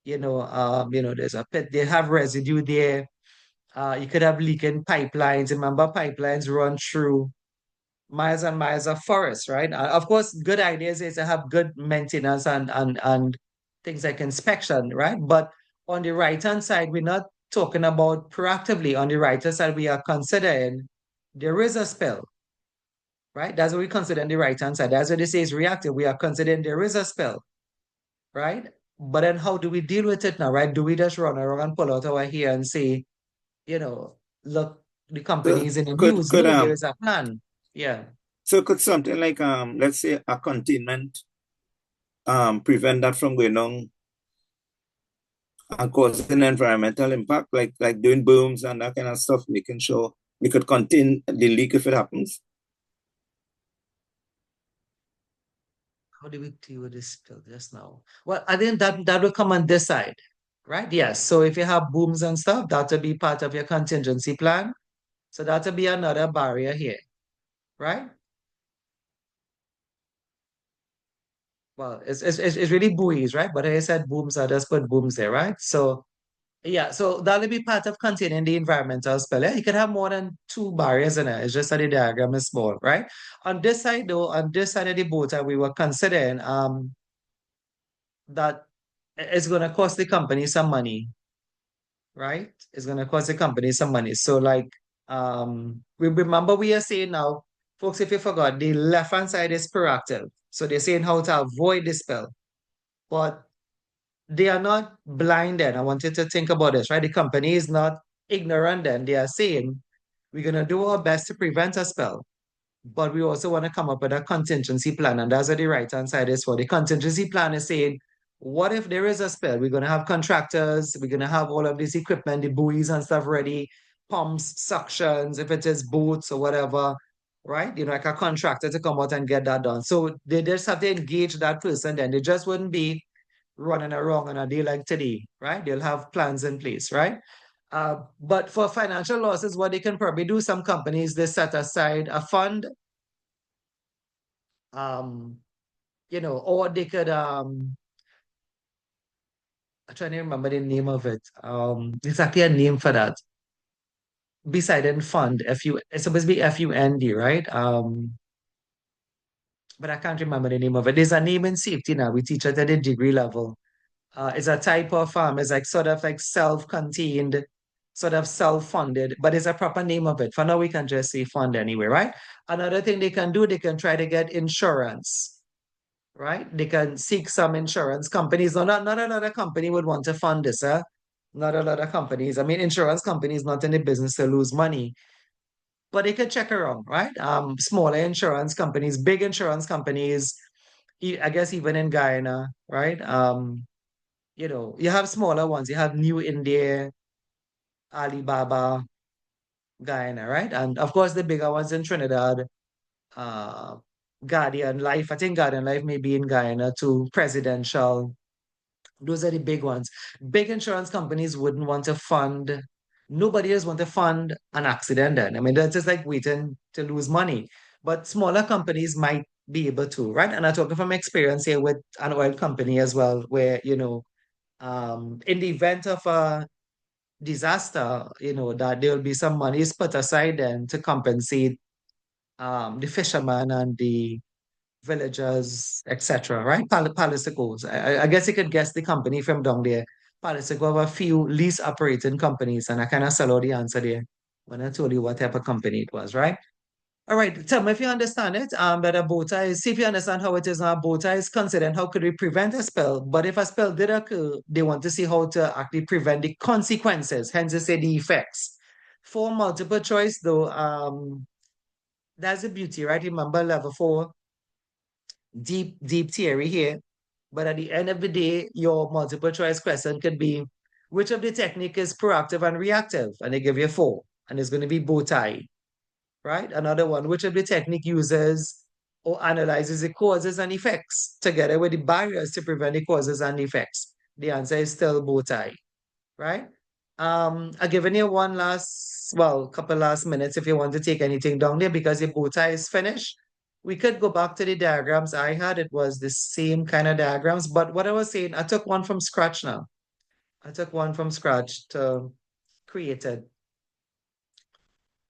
there's a pit, they have residue there. You could have leaking pipelines. Remember, pipelines run through miles and miles of forest, right? Of course, good ideas is to have good maintenance and things like inspection, right? But on the right-hand side, we're not talking about proactively. On the right-hand side, we are considering there is a spill, right? That's what we consider on the right-hand side. That's what they say is reactive. We are considering there is a spill, right? But then how do we deal with it now, right? Do we just run around and pull out our hair and say, you know, look, the company is in the Could news? could No, there is a plan. Yeah. so could something like let's say a containment prevent that from going on and causing environmental impact, like doing booms and that kind of stuff, making sure we could contain the leak if it happens. How do we deal with this spill just now? Well, I think that will come on this side, right? Yes. So if you have booms and stuff, that'll be part of your contingency plan. So that'll be another barrier here, right? Well, it's really buoys, right? But I said booms, I just put booms there, right? So yeah, so that'll be part of containing the environmental spill. Yeah, you can have more than two barriers in it. It's just that the diagram is small, right? On this side, though, on this side of the boat, we were considering that it's going to cost the company some money, right? It's going to cost the company some money. So, like, we remember we are saying now, folks, if you forgot, the left-hand side is proactive. So they're saying how to avoid the spill, but they are not blind then. I want you to think about this, right? The company is not ignorant then. They are saying, we're going to do our best to prevent a spill, but we also want to come up with a contingency plan. And that's what the right hand side is for. The contingency plan is saying, what if there is a spill? We're going to have contractors, we're going to have all of this equipment, the buoys and stuff ready, pumps, suctions, if it is boats or whatever, right? You know, like a contractor to come out and get that done. So they just have to engage that person, then they just wouldn't be running around on a day like today, right? They'll have plans in place, right? But for financial losses, what they can probably do, some companies, they set aside a fund, um, or they could, I'm trying to remember the name of it. There's actually a name for that. Beside in fund, it's supposed to be FUND, right? But I can't remember the name of it. There's a name in safety now. We teach it at the degree level. It's a type of it's like sort of like self-contained, sort of self-funded, but it's a proper name of it. For now, we can just say fund anyway, right? Another thing they can do, they can try to get insurance, right? They can seek some insurance companies. No, not another company would want to fund this, huh? Not a lot of companies. I mean, insurance companies not in the business to lose money, but they could check around, right? Smaller insurance companies, big insurance companies, I guess even in Guyana, right? You have smaller ones. You have New India, Alibaba, Guyana, right? And of course, the bigger ones in Trinidad, uh, Guardian Life. I think Guardian Life may be in Guyana too. Presidential. Those are the big ones. Big insurance companies wouldn't want to fund. Nobody else want to fund an accident. Then I mean, that's just like waiting to lose money. But smaller companies might be able to, right? And I'm talking from experience here with an oil company as well, where in the event of a disaster, that there will be some monies put aside then to compensate the fishermen and the villagers, etc. Right? Palisicos. I guess you could guess the company from down there. Palisico have a few lease operating companies, and I kind of sell out the answer there when I told you what type of company it was, right? All right, tell me if you understand it. That a bow tie, see if you understand how it is now. Bow tie is considered how could we prevent a spill. But if a spill did occur, they want to see how to actually prevent the consequences, hence they say the effects. For multiple choice, though, that's the beauty, right? Remember level four, deep theory here. But at the end of the day, your multiple choice question could be which of the technique is proactive and reactive? And they give you four, and it's going to be bow tie, right? Another one, which of the technique uses or analyzes the causes and effects together with the barriers to prevent the causes and effects? The answer is still bow tie, right? I've given you one last, well, couple last minutes if you want to take anything down there because the bow tie is finished. We could go back to the diagrams I had. It was the same kind of diagrams, but what I was saying, I took one from scratch now. I took one from scratch to create it.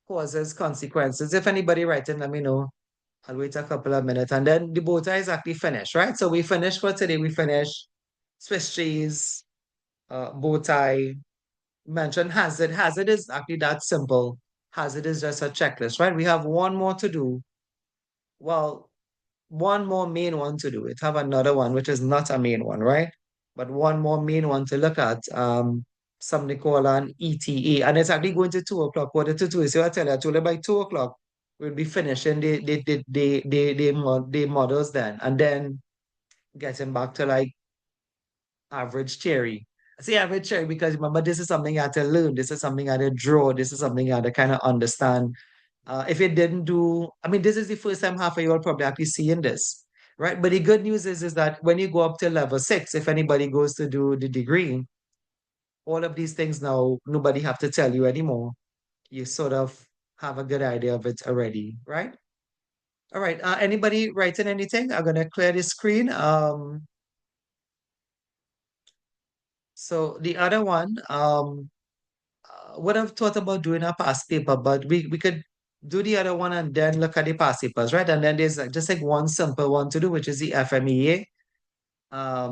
Causes, consequences. If anybody writing, let me know. I'll wait a couple of minutes and then the bow tie is actually finished, right? So we finished for today. We finished Swiss cheese, bow tie, mentioned hazard. Hazard is actually that simple. Hazard is just a checklist, right? We have one more to do. Well, one more main one to do. It have another one, which is not a main one, right? But one more main one to look at. Something called an ETA. And it's actually going to 2 o'clock, quarter to two. So I told you by 2 o'clock, we'll be finishing the models then. And then getting back to like average theory. I say average theory because remember, this is something you had to learn. This is something you had to draw. This is something you had to kind of understand. If you didn't do, I mean, this is the first time half of you are probably actually seeing this. right? But the good news is that when you go up to level 6, if anybody goes to do the degree, all of these things now, nobody have to tell you anymore. You sort of have a good idea of it already, right? All right, anybody writing anything? I'm gonna clear the screen. So the other one, would have thought about doing a past paper, but we could do the other one and then look at the past papers, right? And then there's like just like one simple one to do, which is the FMEA. I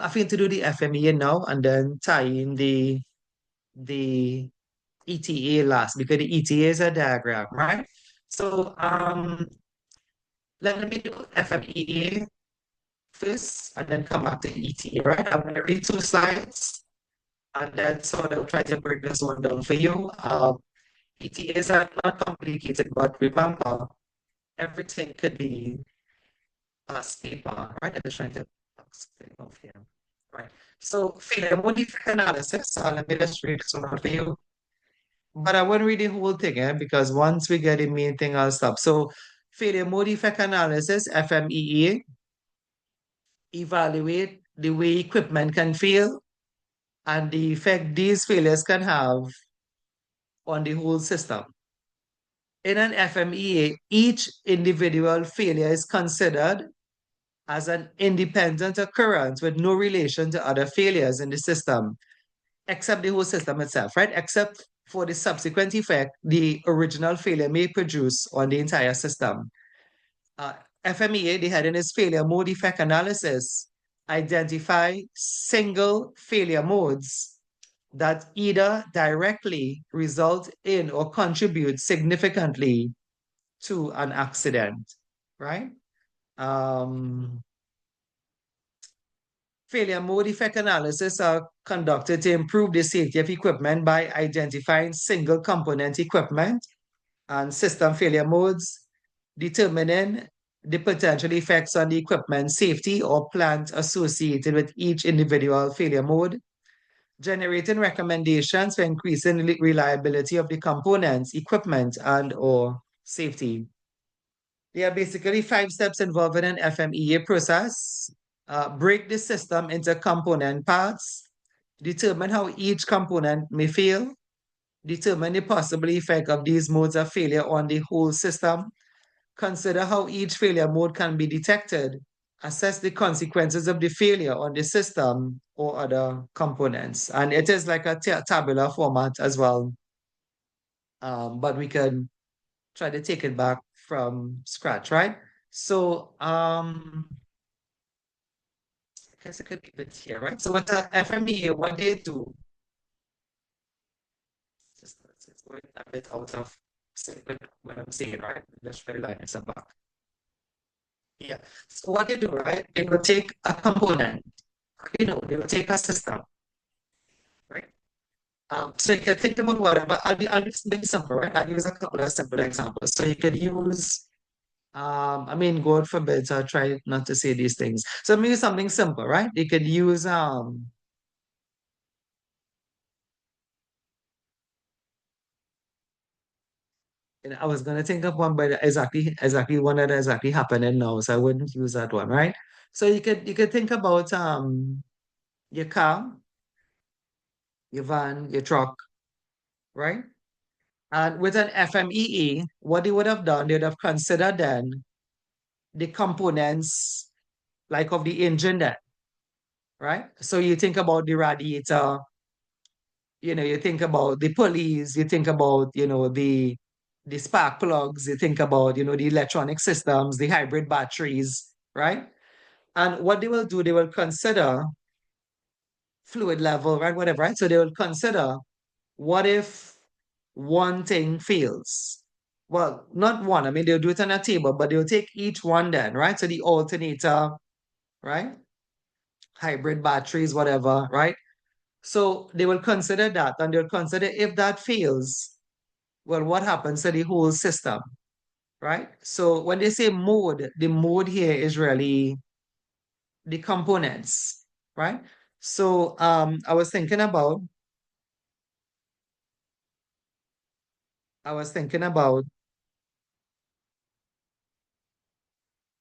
feel to do the FMEA now and then tie in the ETA last because the ETA is a diagram, right? So let me do FMEA first and then come back to ETA, right? I'm gonna read 2 slides and then sort of try to break this one down for you. ETAs are not complicated, but remember, everything could be past paper, right? I'm just trying to split off here, right? So, failure modific analysis, let me just read this one out for you. But I won't read the whole thing, because once we get the main thing, I'll stop. So, failure mode effect analysis, FMEA, evaluate the way equipment can fail and the effect these failures can have on the whole system. In an FMEA, each individual failure is considered as an independent occurrence with no relation to other failures in the system, except the whole system itself, right? Except for the subsequent effect the original failure may produce on the entire system. Uh, FMEA, the heading is failure mode effect analysis, identify single failure modes that either directly result in or contribute significantly to an accident, right? Um, Failure mode effect analysis are conducted to improve the safety of equipment by identifying single component equipment and system failure modes, determining the potential effects on the equipment safety or plant associated with each individual failure mode, generating recommendations for increasing reliability of the components, equipment, and or safety. There are basically 5 steps involved in an FMEA process. Break the system into component parts, determine how each component may fail, determine the possible effect of these modes of failure on the whole system, consider how each failure mode can be detected, assess the consequences of the failure on the system or other components. And it is like a tabular format as well, but we can try to take it back from scratch, right? So I guess I could leave it here, right? So what FMEA, what they do, just it's going a bit out of sync with what I'm saying, right? Let's try line it back. Yeah. So what they do, right? They will take a component, they will take a system, right? So you can think about whatever. I'll just make simple, right? I'll use a couple of simple examples. So you could use God forbid, so I try not to say these things. So maybe something simple, right? You could use I was gonna think of one, but exactly one that exactly happening now, so I wouldn't use that one, right? So you could think about your car, your van, your truck, right? And with an FMEE, what they would have done, they would have considered then the components like of the engine then, right? So you think about the radiator, you think about the pulleys, you think about, the spark plugs, you think about, the electronic systems, the hybrid batteries, right? And what they will do, they will consider fluid level, right? Whatever, right? So they will consider what if one thing fails? Well, not one. I mean, they'll do it on a table, but they'll take each one then, right? So the alternator, right? Hybrid batteries, whatever, right? So they will consider that and they'll consider if that fails, well, what happens to the whole system, right? So when they say mode, the mode here is really the components, right? So I was thinking about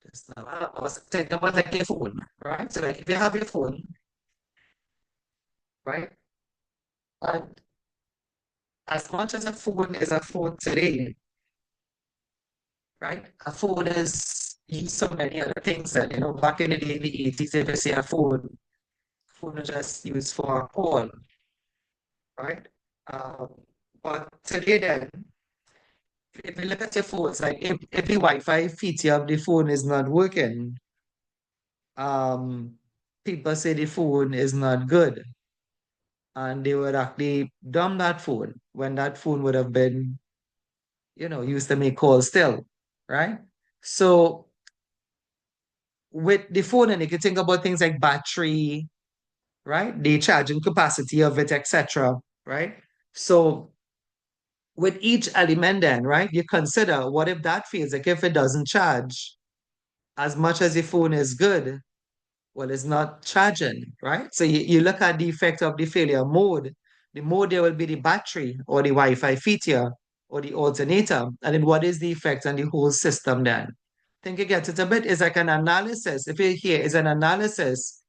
Just now, I was thinking about like your phone, right? So like if you have your phone, right? And as much as a phone is a phone today, right? A phone is used so many other things that, back in the day in the 80s, if you say a phone was just used for a call, right? Um, but today then, if you look at your phones, like if the Wi-Fi feature of the phone is not working, um, people say the phone is not good, and they would actually dump that phone when that phone would have been, used to make calls still, right? So with the phone, and you can think about things like battery, right? The charging capacity of it, etc., right? So with each element then, right, you consider what if that fails, like if it doesn't charge as much as the phone is good, well, it's not charging, right? So you look at the effect of the failure mode. The mode there will be the battery or the Wi-Fi feature or the alternator. And then what is the effect on the whole system then? Think you get it a bit. It's like an analysis. If you hear, it's an analysis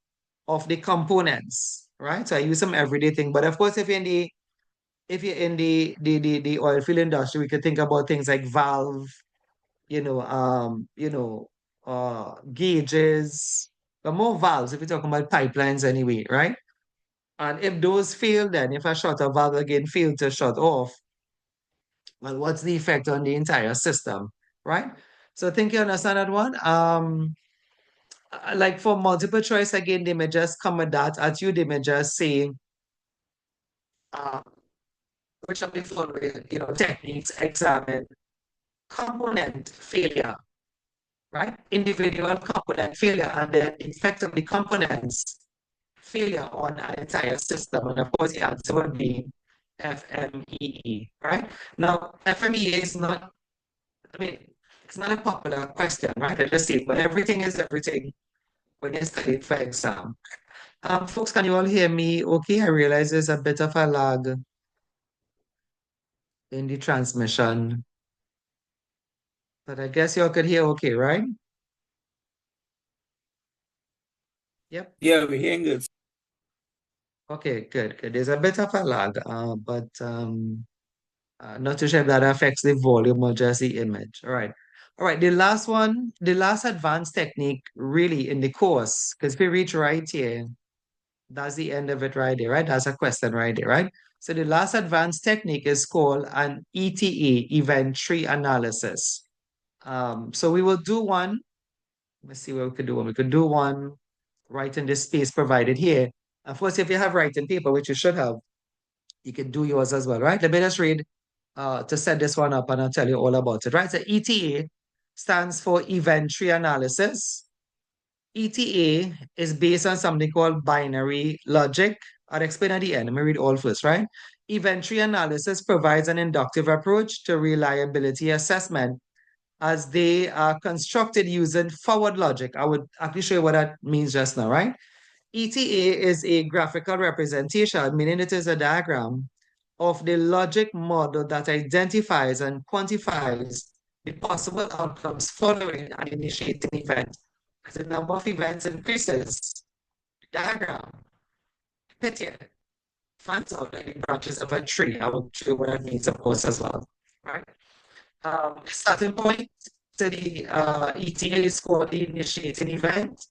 of the components, right? So I use some everyday thing. But of course, if you're in the oil field industry, we could think about things like valve, gauges, but more valves if you're talking about pipelines anyway, right? And if those fail, then if a shutter valve again failed to shut off, well, what's the effect on the entire system, right? So I think you understand that one. Like for multiple choice again, they may just come with that at you. They may just say, uh, which of the following, techniques examine component failure, right? Individual component failure and the effect of the components failure on an entire system. And of course, the answer would be FMEE, right? Now, FMEE is not, I mean, it's not a popular question, right? I just say, but everything is everything when you study for exam. Folks, can you all hear me? Okay, I realize there's a bit of a lag in the transmission, but I guess you all could hear okay, right? Yep. Yeah, we're hearing good. Okay, good, good. There's a bit of a lag, but not too sure if that affects the volume or just the image. All right. All right. The last one, the last advanced technique really in the course, because if we reach right here, that's the end of it right there, right? That's a question right there, right? So the last advanced technique is called an ETA, event tree analysis. So we will do one. Let's see what we could do. We could do one right in this space provided here. Of course, if you have writing paper, which you should have, you can do yours as well, right? Let me just read to set this one up and I'll tell you all about it, right? So ETA stands for Event Tree Analysis. ETA is based on something called binary logic. I'll explain at the end. Let me read all first, right? Event tree analysis provides an inductive approach to reliability assessment as they are constructed using forward logic. I would actually show you what that means just now, right? ETA is a graphical representation, meaning it is a diagram of the logic model that identifies and quantifies the possible outcomes following an initiating event. As the number of events increases, the diagram picture finds out any branches of a tree. I will show you what that means, of course, as well. Right? Starting point to the ETA is called the initiating event,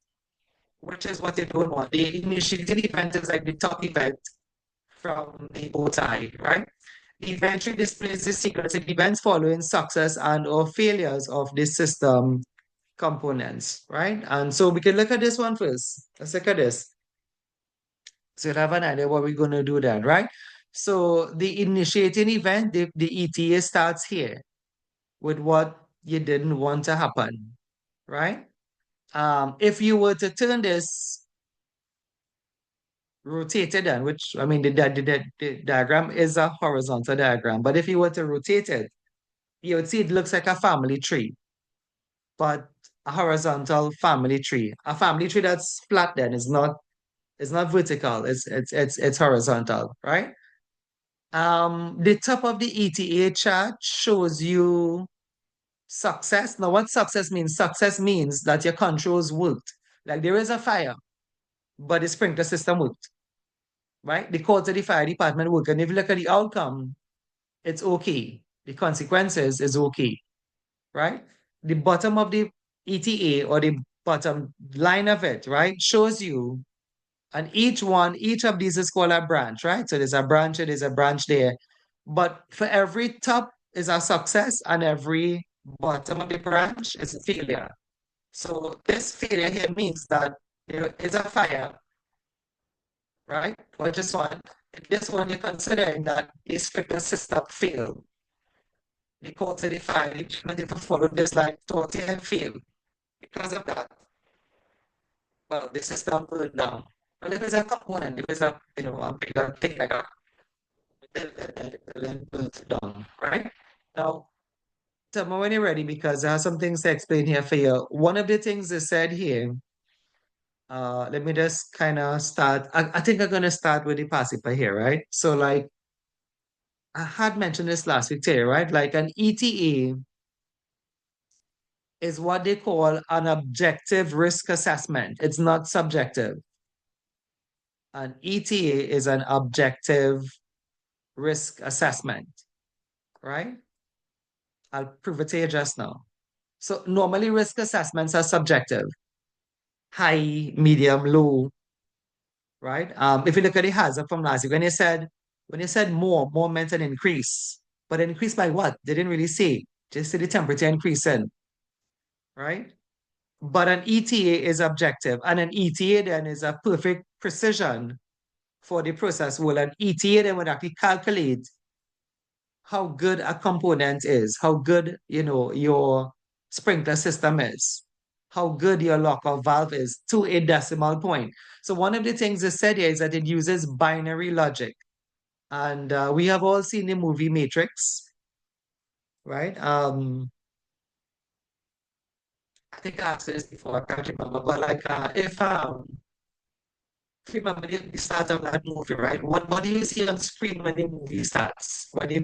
which is what they don't want. The initiating event is like the top event from the BowTie, right? The inventory displays the sequence of events following success and or failures of the system components, right? And so we can look at this one first. Let's look at this. So you have an idea what we're going to do then, right? So the initiating event, the ETA starts here with what you didn't want to happen, right? If you were to turn this rotated and which I mean the diagram is a horizontal diagram, but if you were to rotate it, you would see it looks like a family tree, but a horizontal family tree. A family tree that's flat then is not vertical, it's horizontal, right? The top of the ETA chart shows you success. Now, what success means? Success means that your controls worked. Like there is a fire, but the sprinkler system worked, right? The codes of the fire department work. And if you look at the outcome, it's okay. The consequences is okay, right? The bottom of the ETA or the bottom line of it, right, shows you, and each of these is called a branch, right? So there's a branch here, there's a branch there. But for every top is a success and every bottom of the branch is a failure. So this failure here means that there is a fire, right? Or just one. This one you're considering that this fitness system failed. The code to the fire, when they follow this like totally and fail. Because of that, well, the system burned down. But if it's a component, if it's a a bigger thing like a then built down, right? Now, tell me when you're ready because I have some things to explain here for you. One of the things they said here, let me just kind of start. I think I'm gonna start with the pacifier here, right? So like I had mentioned this last week too, right? Like an ETA is what they call an objective risk assessment. It's not subjective. An ETA is an objective risk assessment, right? I'll prove it to you just now. So normally risk assessments are subjective, high, medium, low, right? If you look at the hazard from last week, when you said more meant an increase, but increase by what? They didn't really say. Just say the temperature increasing, right? But an ETA is objective, and an ETA then is a perfect precision for the process. Well, an ETA then would actually calculate how good a component is, how good, your sprinkler system is, how good your lockout valve is to a decimal point. So one of the things they said here is that it uses binary logic. And we have all seen the movie Matrix, right? I think I asked this before, I can't remember, but like if you remember the start of that movie, right? What do you see on screen when the movie starts? When the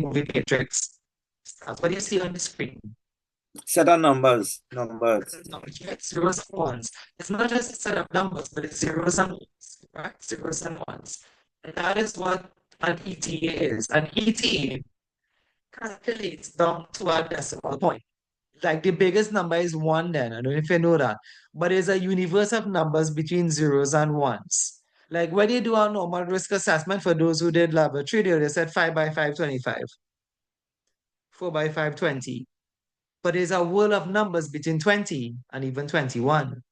movie Matrix starts, what do you see on the screen? Set of numbers, numbers. Right? Zeros and ones. It's not just a set of numbers, but it's zeros and ones, right? Zeros and ones. And that is what an ETA is. An ETA calculates down to a decimal point. Like the biggest number is one then. I don't know if you know that. But there's a universe of numbers between zeros and ones. Like when you do a normal risk assessment for those who did level 3, they said 5 by 5, 25, 4 by 5, 20. But there's a world of numbers between 20 and even 21,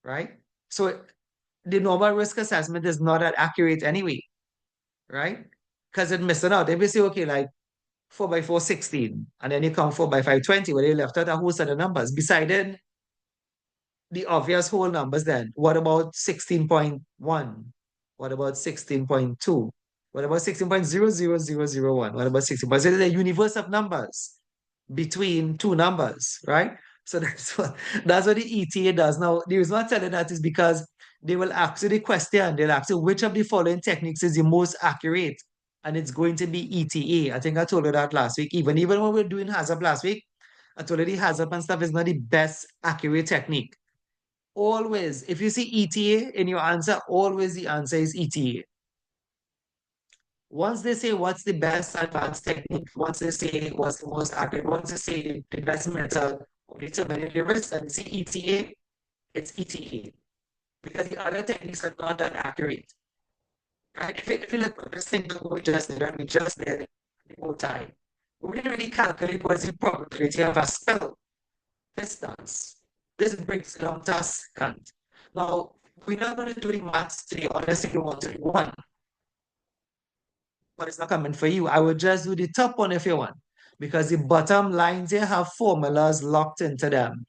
right? So the normal risk assessment is not that accurate anyway, right? Because it's missing out. If you say, okay, like 4 by 4, 16, and then you come 4 by 5, 20, well, you left out a whole set of numbers. Besides the obvious whole numbers then, what about 16.1? What about 16.2? What about 16.00001? What about 16? But there's a universe of numbers between two numbers, right? So that's what the ETA does. Now, the reason why I'm telling that is because they will ask you the question, they'll ask you which of the following techniques is the most accurate, and it's going to be ETA. I think I told you that last week. Even when we were doing HAZAP last week, I told you the HAZAP and stuff is not the best accurate technique. Always, if you see ETA in your answer, always the answer is ETA. Once they say what's the best advanced technique, once they say what's the most accurate, once they say the best method of determining the risk, and see ETA, it's ETA. Because the other techniques are not that accurate. Right? If you look at this thing that we just did, and we just did the whole time, we didn't really calculate what's the probability of a spill distance. This brings it down to a second. Now, we're not going to do the maths today unless you want to do one. But it's not coming for you. I would just do the top one if you want, because the bottom lines here have formulas locked into them.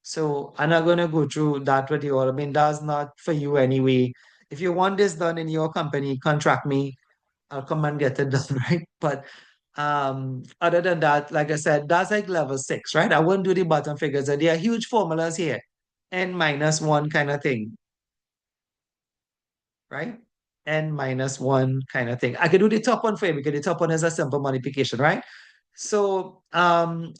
So I'm not going to go through that with you all. I mean, that's not for you anyway. If you want this done in your company, contract me. I'll come and get it done, right? But other than that, like I said, that's like level 6, right? I won't do the bottom figures. There are huge formulas here. N-1 kind of thing, right? N-1 kind of thing. I could do the top one for you because the top one is a simple multiplication, right? So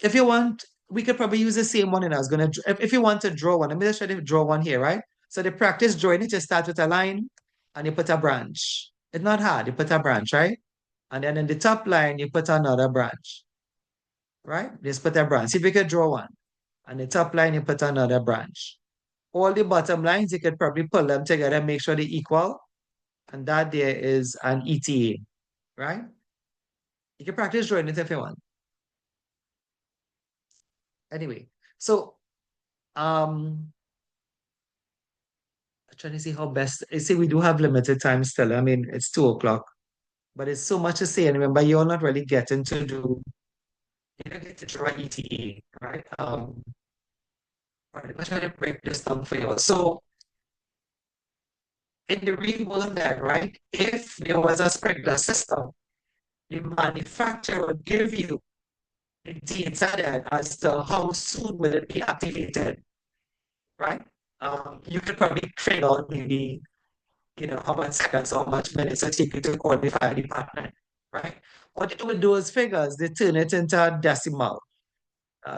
if you want, we could probably use the same one. And I was gonna, if you want to draw one, let me just try to draw one here, right? So the practice drawing it, you start with a line and you put a branch. It's not hard. You put a branch, right? And then in the top line, you put another branch, right? Just put a branch. See if you could draw one. And the top line, you put another branch. All the bottom lines, you could probably pull them together, make sure they equal. And that there is an ETA, right? You can practice drawing it if you want. Anyway, so trying to see how best. I see we do have limited time still. I mean, it's 2 o'clock, but it's so much to say. And remember, you're not really getting to do, you don't get to draw ETA, right? All right, I'm trying to break this down for you. So in the real world then, right? If there was a sprinkler system, the manufacturer would give you the data then as to how soon will it be activated, right? You could probably figure out maybe how much seconds, how much minutes it take you to call the fire department, right? What they do with those figures, they turn it into a decimal.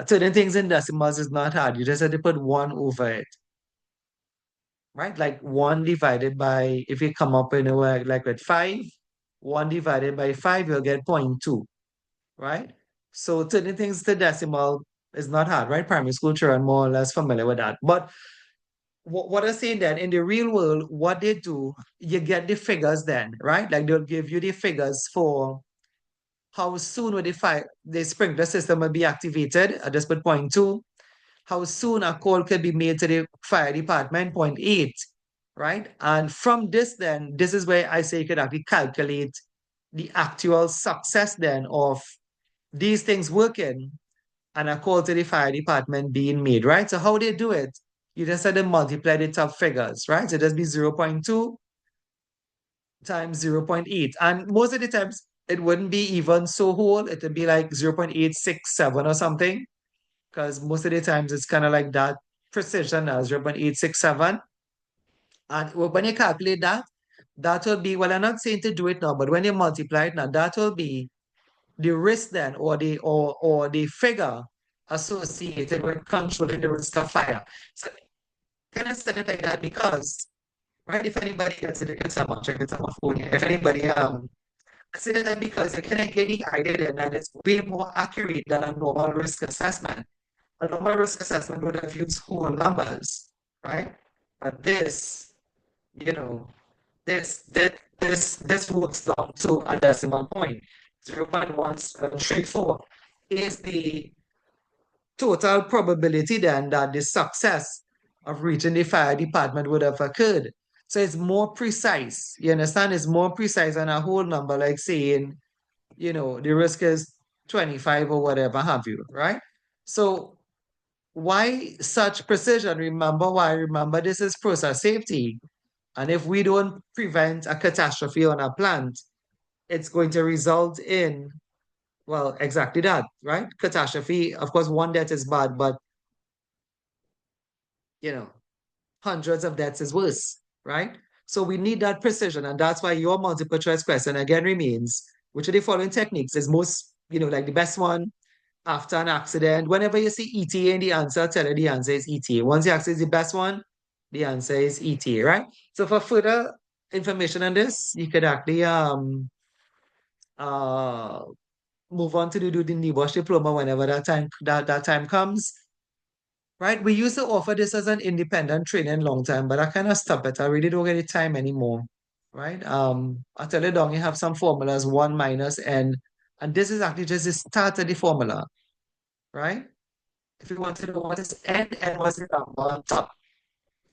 Turning things in decimals is not hard. You just have to put one over it, right? Like one divided by, if you come up in a way like with five, one divided by five, you'll get 0.2, right? So turning things to decimal is not hard, right? Primary school children more or less familiar with that. But what I'm saying then, in the real world, what they do, you get the figures then, right? Like they'll give you the figures for how soon will the sprinkler system will be activated. I just put 0.2. How soon a call could be made to the fire department, 0.8, right? And from this then, this is where I say you could actually calculate the actual success then of these things working and a call to the fire department being made, right? So how they do it, you just have to multiply the top figures, right? So just be 0.2 times 0.8. And most of the times, it wouldn't be even so whole. It would be like 0.867 or something, because most of the times it's kind of like that precision as 0.867. And when you calculate that, that will be, well, I'm not saying to do it now, but when you multiply it now, that will be the risk then, or the figure associated with controlling the risk of fire. So can I say it like that because, right, if anybody gets it, it's a check it's on my phone here. If anybody consider that because you can get the idea then that it's way more accurate than a normal risk assessment. A normal risk assessment would have used whole numbers, right? But this, you know, this works down to a decimal point. 0.134 is the total probability then that the success of reaching the fire department would have occurred. So it's more precise. You understand? It's more precise than a whole number, like saying, the risk is 25 or whatever have you, right? So why such precision? Remember why? Remember, this is process safety. And if we don't prevent a catastrophe on a plant, it's going to result in, well, exactly that, right? Catastrophe. Of course, one death is bad, but, you know, hundreds of deaths is worse, right? So we need that precision. And that's why your multiple choice question again remains, which of the following techniques is most, like the best one after an accident? Whenever you see ETA in the answer, tell you the answer is ETA. Once the answer is the best one, the answer is ETA, right? So for further information on this, you could actually uh move on to do the NEBOSH diploma whenever that time comes. Right? We used to offer this as an independent training long time, but I kind of stopped it. I really don't get the time anymore. Right? I tell you down, you have some formulas, 1 minus n, and this is actually just the start of the formula, right? If you want to know what is n was the number on top.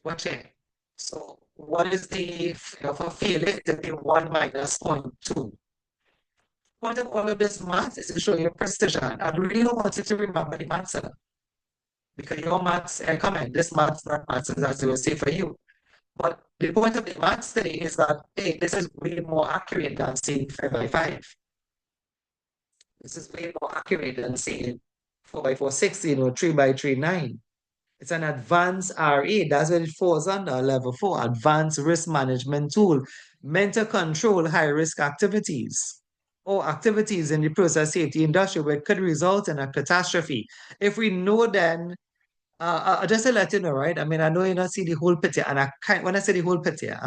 Watch it. So what is the for failure? It will be 1 minus 0.2. Point of all of this math is to show you precision. I really don't want you to remember the answer because your maths are coming. This math's not maths as I will say for you. But the point of the maths today is that, hey, this is way more accurate than saying 5 by 5. This is way more accurate than saying 4 by 4, 16 or 3 by 3, 9. It's an advanced RA. That's what it falls under, level 4, advanced risk management tool, meant to control high risk activities. or activities in the process safety industry where it could result in a catastrophe. If we know then, just to let you know, right? I mean, I know you not see the whole picture, and when I say the whole picture,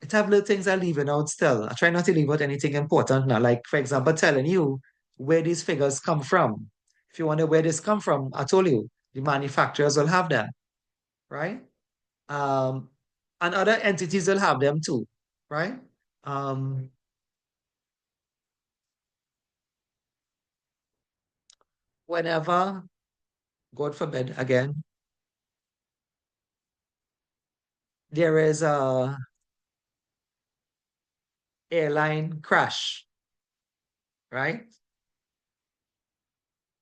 it have little things I'm leaving out still. I try not to leave out anything important now. Like, for example, telling you where these figures come from. If you wonder where this come from, I told you the manufacturers will have them, right? Um, and other entities will have them too, right? Um, Whenever, God forbid, again, there is a airline crash, right?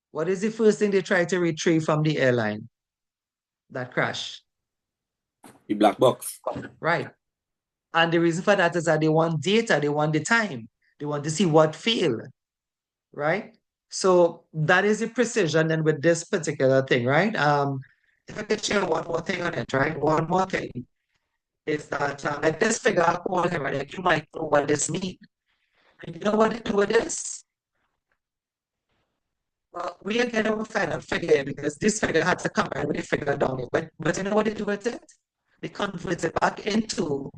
What is the first thing they try to retrieve from the airline that crash? The black box. Right. And the reason for that is that they want data, they want the time, they want to see what failed, right? So that is the precision then with this particular thing, right? If I could share one more thing on it, right? One more thing is that like this figure I call here, right? Like you might know what this means. And you know what they do with this? Well, we are getting a final figure here because this figure had to come right with the figure down here. But you know what they do with it? They convert it back into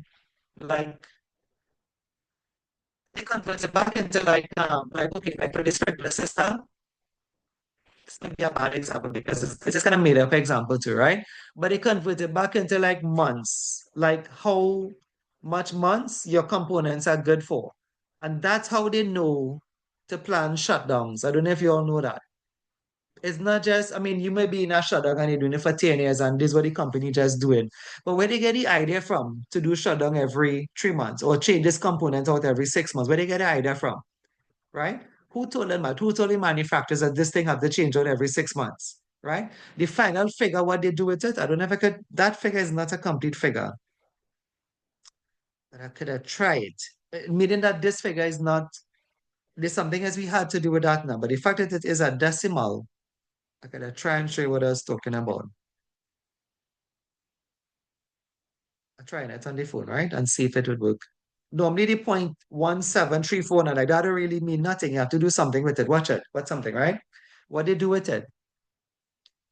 like like okay, like for this regular system, this might be a bad example because it's just kind of made up example too, right? But they convert it back into like months, like how much months your components are good for. And that's how they know to plan shutdowns. I don't know if you all know that. It's not just, I mean, you may be in a shutdown and you're doing it for 10 years and this is what the company just doing. But where they get the idea from to do shutdown every 3 months or change this component out every 6 months, where they get the idea from, right? Who told them that? Who told the manufacturers that this thing have to change out every 6 months, right? The final figure, what they do with it, I don't know if I could, that figure is not a complete figure, but I could have tried. Meaning that this figure is not, there's something as we had to do with that now, but the fact that it is a decimal, I could have tried and show you what I was talking about. I'm trying it on the phone, right? And see if it would work. Normally the 0.1734, and like that don't really mean nothing. You have to do something with it. Watch it. What's something, right? What they do with it.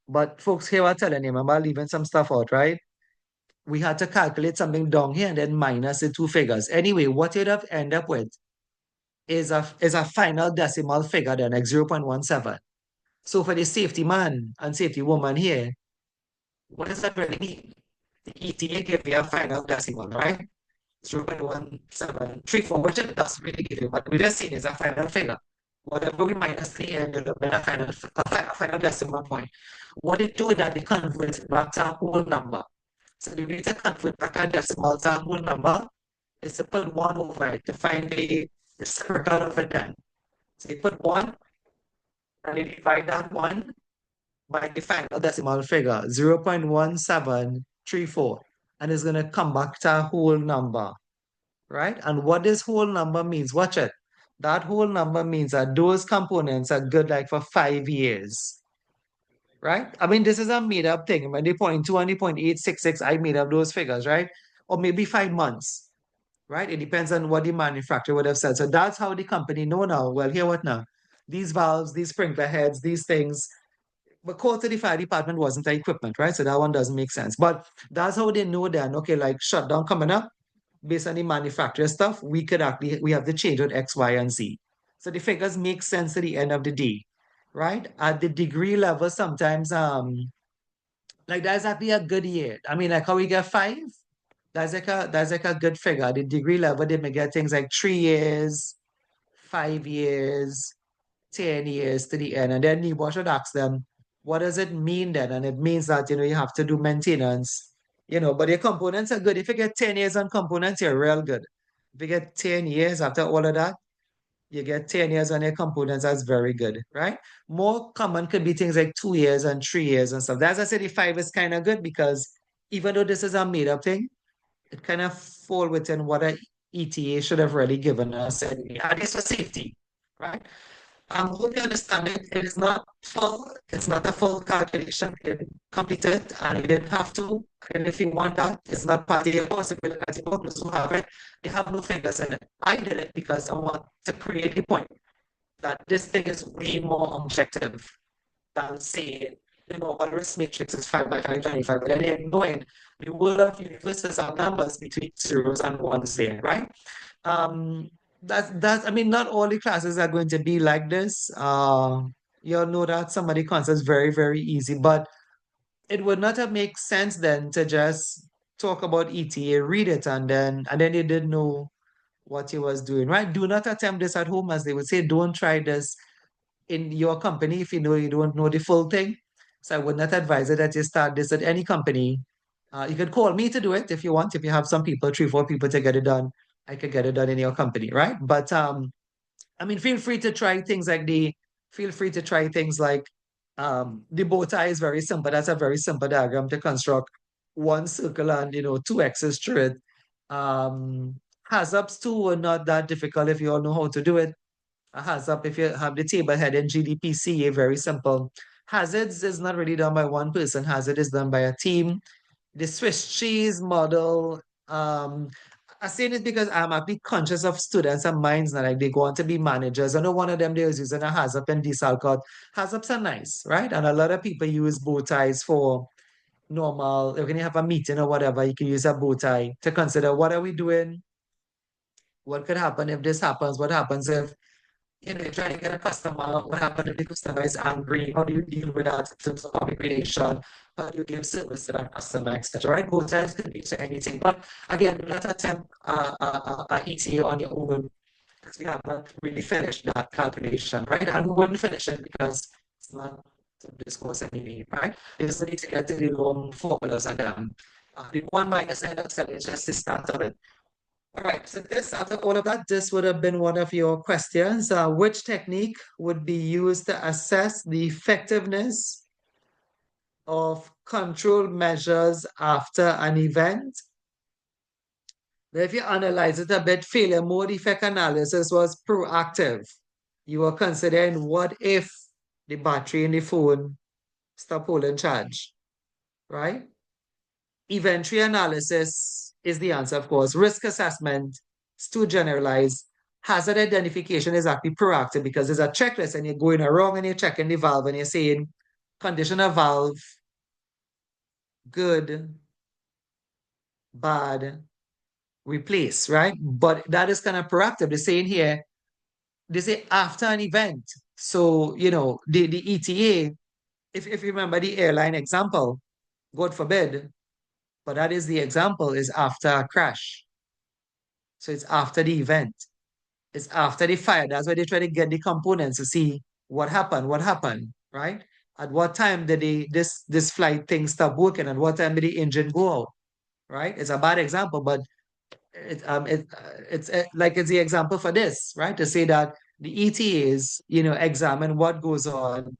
But folks here are telling you, remember leaving some stuff out, right? We had to calculate something down here and then minus the two figures. Anyway, what you'd have end up with is a final decimal figure then, like 0.17. So for the safety man and safety woman here, what does that really mean? The ETA gave you a final decimal, right? 0.1734, which it doesn't really give you, but we just see it as a final figure. Whatever we minus the end, it'll be a final decimal point. What it do is that they convert it back to a whole number. So the way to convert back a decimal to a whole number is to put 1 over it to find the circle of it then. So you put 1 and you divide that 1 by the final decimal figure, 0.1734, and it's going to come back to a whole number, right? And what this whole number means, watch it. That whole number means that those components are good like for 5 years, right? I mean, this is a made up thing. When they 0.2 and the 0.866, I made up those figures, right? Or maybe 5 months, right? It depends on what the manufacturer would have said. So that's how the company know now. Well, here what now? These valves, these sprinkler heads, these things. But call to the fire department wasn't the equipment, right? So that one doesn't make sense. But that's how they know then, okay, like shutdown coming up, based on the manufacturer stuff, we have to change out X, Y, and Z. So the figures make sense at the end of the day, right? At the degree level, sometimes like that's actually a good year. I mean, like how we get 5, that's like a good figure. At the degree level, they may get things like 3 years, 5 years, 10 years to the end. And then NEBOSH should ask them, what does it mean then? And it means that, you have to do maintenance, but your components are good. If you get 10 years on components, you're real good. If you get 10 years after all of that, you get 10 years on your components, that's very good, right? More common could be things like 2 years and 3 years and stuff. That's why I said the 5 is kind of good because even though this is a made up thing, it kind of fall within what a ETA should have really given us. And this for safety, right? Hope you understand it. It is not full. It's not a full calculation. You can complete it, and you didn't have to. And if you want that, it's not part of your course. If you look at the book, those who have it, they have no figures in it. I did it because I want to create the point that this thing is way more objective than saying, our risk matrix is 5 by 5, 25, but then knowing the world of universes are numbers between zeros and ones there, right? Um, I mean, not all the classes are going to be like this. You'll know that some of the concepts very, very easy, but it would not have made sense then to just talk about ETA, read it, and then you didn't know what he was doing, right? Do not attempt this at home, as they would say. Don't try this in your company if you know you don't know the full thing. So I would not advise it that you start this at any company. You can call me to do it if you want. If you have some people, 3, 4 people to get it done, I could get it done in your company, right? But I mean, feel free to try things like the bow tie is very simple. That's a very simple diagram to construct one circle and two X's through it. Has-ups too are not that difficult if you all know how to do it. A has-up, if you have the table head in GDPCA, very simple. Hazards is not really done by one person. Hazard is done by a team. The Swiss cheese model, I say this because I'm actually conscious of students and minds now, like they go on to be managers. I know one of them they was using a HAZUP and desal. HAZUPs are nice, right? And a lot of people use bow ties for normal, when you have a meeting or whatever, you can use a bow tie to consider what are we doing? What could happen if this happens? What happens if you're trying to get a customer? What happens if the customer is angry? How do you deal with that in terms of public relation? How do you give service to that customer, etc.? Right? Both sides could be to anything. But again, do not attempt a ETA on your own because we have not really finished that calculation, right? And we wouldn't finish it because it's not to discuss anyway, right? You just need to get to the long formulas and the 1 minus n of 7 is just the start of it. All right, so this, after all of that, this would have been one of your questions. Which technique would be used to assess the effectiveness of control measures after an event? Now, if you analyze it a bit, failure mode effect analysis was proactive. You were considering what if the battery in the phone stop holding charge, right? Inventory analysis is the answer, of course. Risk assessment is too generalized. Hazard identification is actually proactive because there's a checklist and you're going wrong and you're checking the valve and you're saying condition of valve, good, bad, replace, right? But that is kind of proactive. They're saying here, they say after an event. So, the ETA, if you remember the airline example, God forbid, but that is the example, is after a crash. So it's after the event. It's after the fire. That's why they try to get the components to see what happened, right? At what time did this flight thing stop working? At what time did the engine go out, right? It's a bad example, but it's the example for this, right? To say that the ETAs, examine what goes on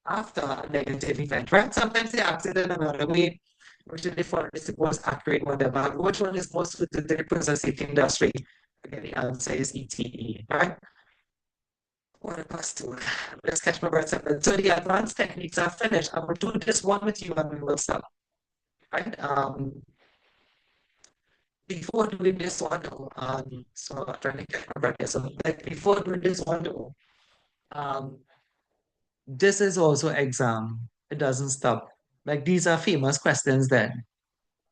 after a negative event, right? Sometimes they ask it in another way, which is the is the most accurate, whatever. Which one is most suited to the person safety industry? Again, the answer is ETE, right? What a past two. Let's catch my breath. So the advanced techniques are finished. I will do this one with you and we will stop. Right? Before doing this one, so I'm trying to get my breath here. So like before doing this one, um, this is also exam. It doesn't stop. Like these are famous questions then.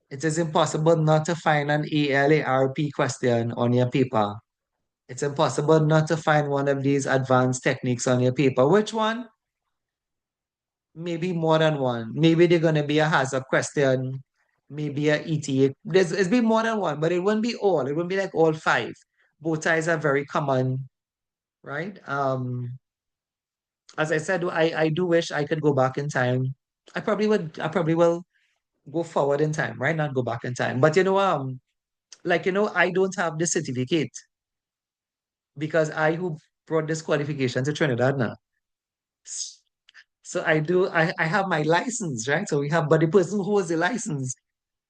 It is impossible not to find an ALARP question on your paper. It's impossible not to find one of these advanced techniques on your paper. Which one? Maybe more than one. Maybe they're going to be a hazard question, maybe a ETA. It's be more than one, but it wouldn't be all. It wouldn't be like all five. Both ties are very common, right? As I said, I do wish I could go back in time. I probably would. I probably will go forward in time, right? Not go back in time. But I don't have the certificate because I who brought this qualification to Trinidad now. So I have my license, right? So we have, but the person who holds the license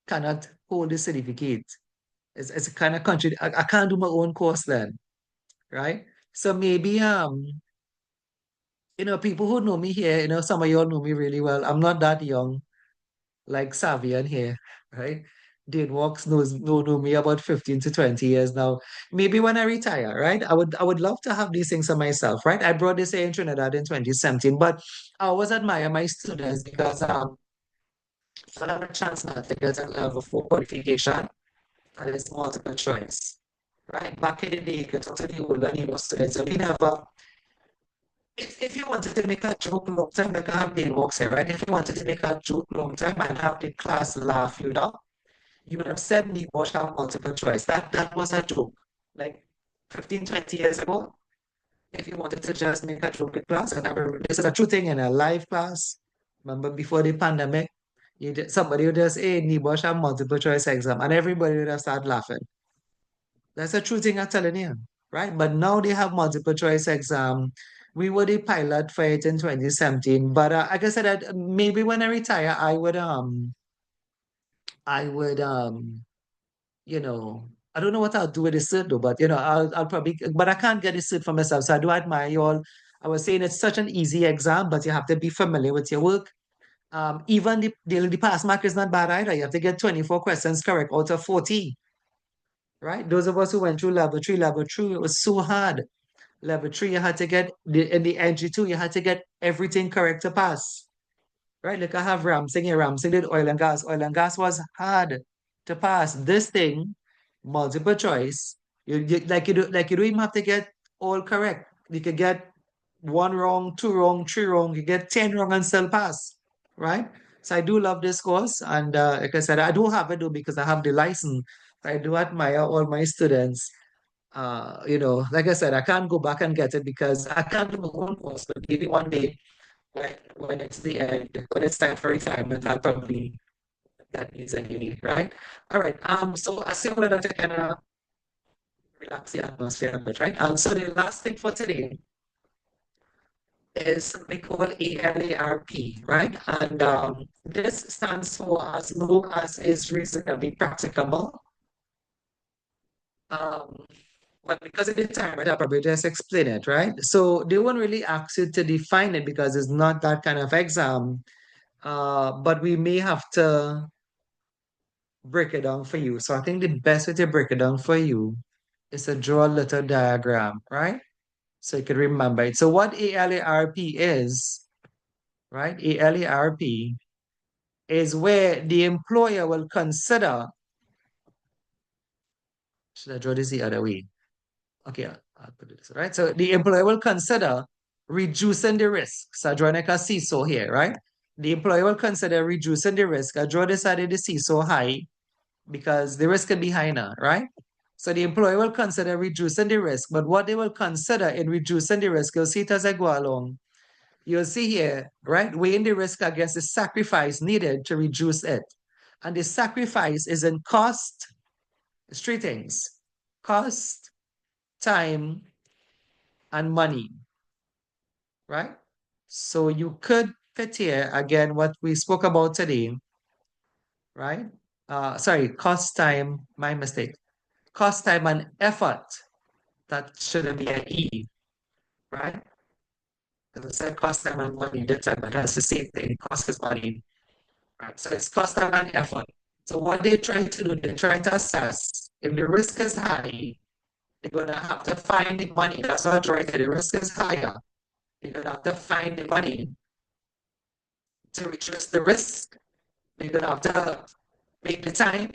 cannot hold the certificate. It's a kind of country. I can't do my own course then, right? So maybe People who know me here, some of y'all know me really well. I'm not that young, like Savian here, right? Dane Walks know me about 15 to 20 years now. Maybe when I retire, right? I would love to have these things for myself, right? I brought this here in Trinidad in 2017, but I always admire my students because I have a chance now to get a level 4 qualification that is multiple choice. Right? Back in the day, you could talk to the older NEBOSH students, and we never if you wanted to make a joke long time, like I have been works here, right? If you wanted to make a joke long time and have the class laugh, you would have said NEBOSH have multiple choice. That was a joke. Like 15, 20 years ago, if you wanted to just make a joke with class, and I remember this is a true thing in a live class. Remember before the pandemic, somebody would just say, hey, NEBOSH have multiple choice exam, and everybody would have started laughing. That's a true thing I'm telling you, right? But now they have multiple choice exam. We were the pilot for it in 2017. But like I said, maybe when I retire, I would, you know, I don't know what I'll do with the cert though, but I'll probably, but I can't get the cert for myself. So I do admire you all. I was saying it's such an easy exam, but you have to be familiar with your work. Even the pass mark is not bad either. You have to get 24 questions correct out of 40, right? Those of us who went through level 3, it was so hard. Level 3, you had to get, in the NG2, you had to get everything correct to pass. Right? Like I have Ramsing here. Ramsing did oil and gas. Oil and gas was hard to pass. This thing, multiple choice, you don't even have to get all correct. You could get one wrong, two wrong, three wrong, you get 10 wrong and still pass. Right? So I do love this course. And like I said, I do have it though because I have the license. I do admire all my students. Like I said, I can't go back and get it because I can't do my own course, but maybe one day when it's the end, when it's time for retirement, I'll probably that needs a uni, right? All right. So I assume that to kind of relax the atmosphere a bit, right? So the last thing for today is something called ALARP, right? And this stands for as low as is reasonably practicable. But because of the time, I'll probably just explain it, right? So they won't really ask you to define it because it's not that kind of exam. But we may have to break it down for you. So I think the best way to break it down for you is to draw a little diagram, right? So you can remember it. So what ALARP is, right? ALARP is where the employer will consider, should I draw this the other way? Okay, I'll put it this way, right? So the employer will consider reducing the risk. So I draw like a seesaw here, right? The employer will consider reducing the risk. I draw this side of the seesaw high because the risk could be high now, right? So the employer will consider reducing the risk, but what they will consider in reducing the risk, you'll see it as I go along. You'll see here, right? Weighing the risk against the sacrifice needed to reduce it. And the sacrifice is in cost, it's three things: cost, time, and money, right? So you could fit here again what we spoke about today, right? Sorry, cost, time, my mistake. Cost, time, and effort. That shouldn't be an E, right? Because I said cost, time, and money, but that's the same thing. Cost is money, right? So it's cost, time, and effort. So what they try to do, they try to assess if the risk is high, they're gonna have to find the money. That's what right. The risk is higher. They're gonna have to find the money to reduce the risk. They're gonna have to make the time,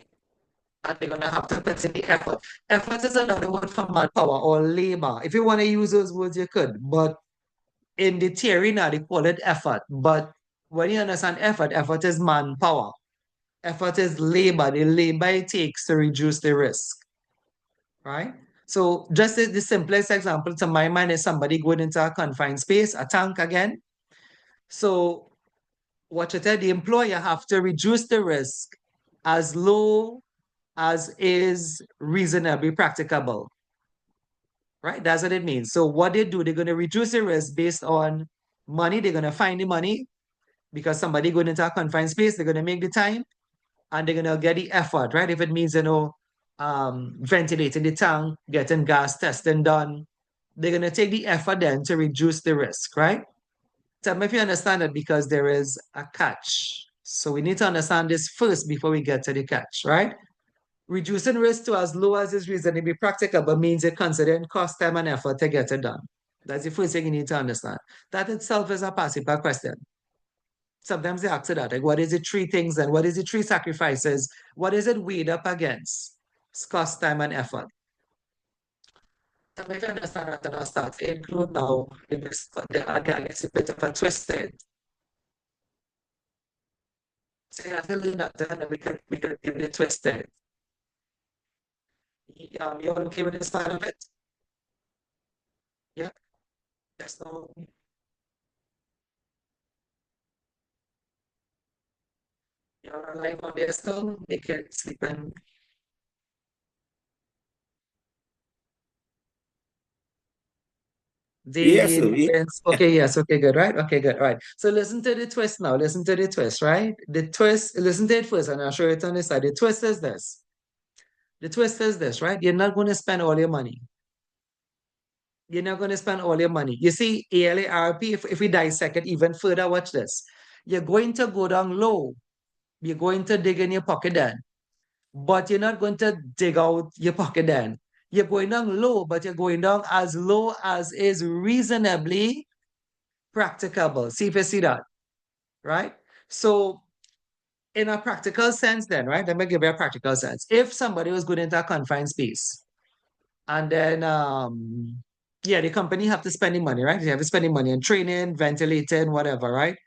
and they're gonna have to put in the effort. Effort is another word for manpower or labor. If you want to use those words, you could, but in the theory now they call it effort. But when you understand effort is manpower. Effort is labor, the labor it takes to reduce the risk, right? So just the simplest example to my mind is somebody going into a confined space, a tank again. So what you tell the employer have to reduce the risk as low as is reasonably practicable, right? That's what it means. So what they do, they're going to reduce the risk based on money. They're going to find the money because somebody going into a confined space, they're going to make the time and they're going to get the effort, right? If it means, ventilating the tank, getting gas testing done, they're going to take the effort then to reduce the risk, right? Tell me if you understand it because there is a catch. So we need to understand this first before we get to the catch, right? Reducing risk to as low as is reasonably practicable means you're considering cost, time, and effort to get it done. That's the first thing you need to understand. That itself is a passive question. Sometimes they ask you that, like, what is the three things and what is the three sacrifices? What is it weighed up against? It's cost, time, and effort. To make you understand that, and I'll start to include now in this, again, it's a bit of a twisted. So you have to learn that, and we could give it twisted. You're okay with this part of it? Yeah. Yes, no. You're alive on there still? Make it sleeping. Yes, sir. Okay, yes, okay, good, right? Okay, good, right. So listen to the twist now. Listen to the twist, right? The twist, listen to it first, and I'll show it on the side. The twist is this. The twist is this, right? You're not going to spend all your money. You're not going to spend all your money. You see, ALARP, if we dissect it even further, watch this. You're going to go down low. You're going to dig in your pocket then. But you're not going to dig out your pocket then. You're going down low, but you're going down as low as is reasonably practicable. See if you see that, right? So in a practical sense then, right? Let me give you a practical sense. If somebody was going into a confined space and then yeah, the company have to spend the money, right? They have to spend the money on training, ventilating, whatever, right?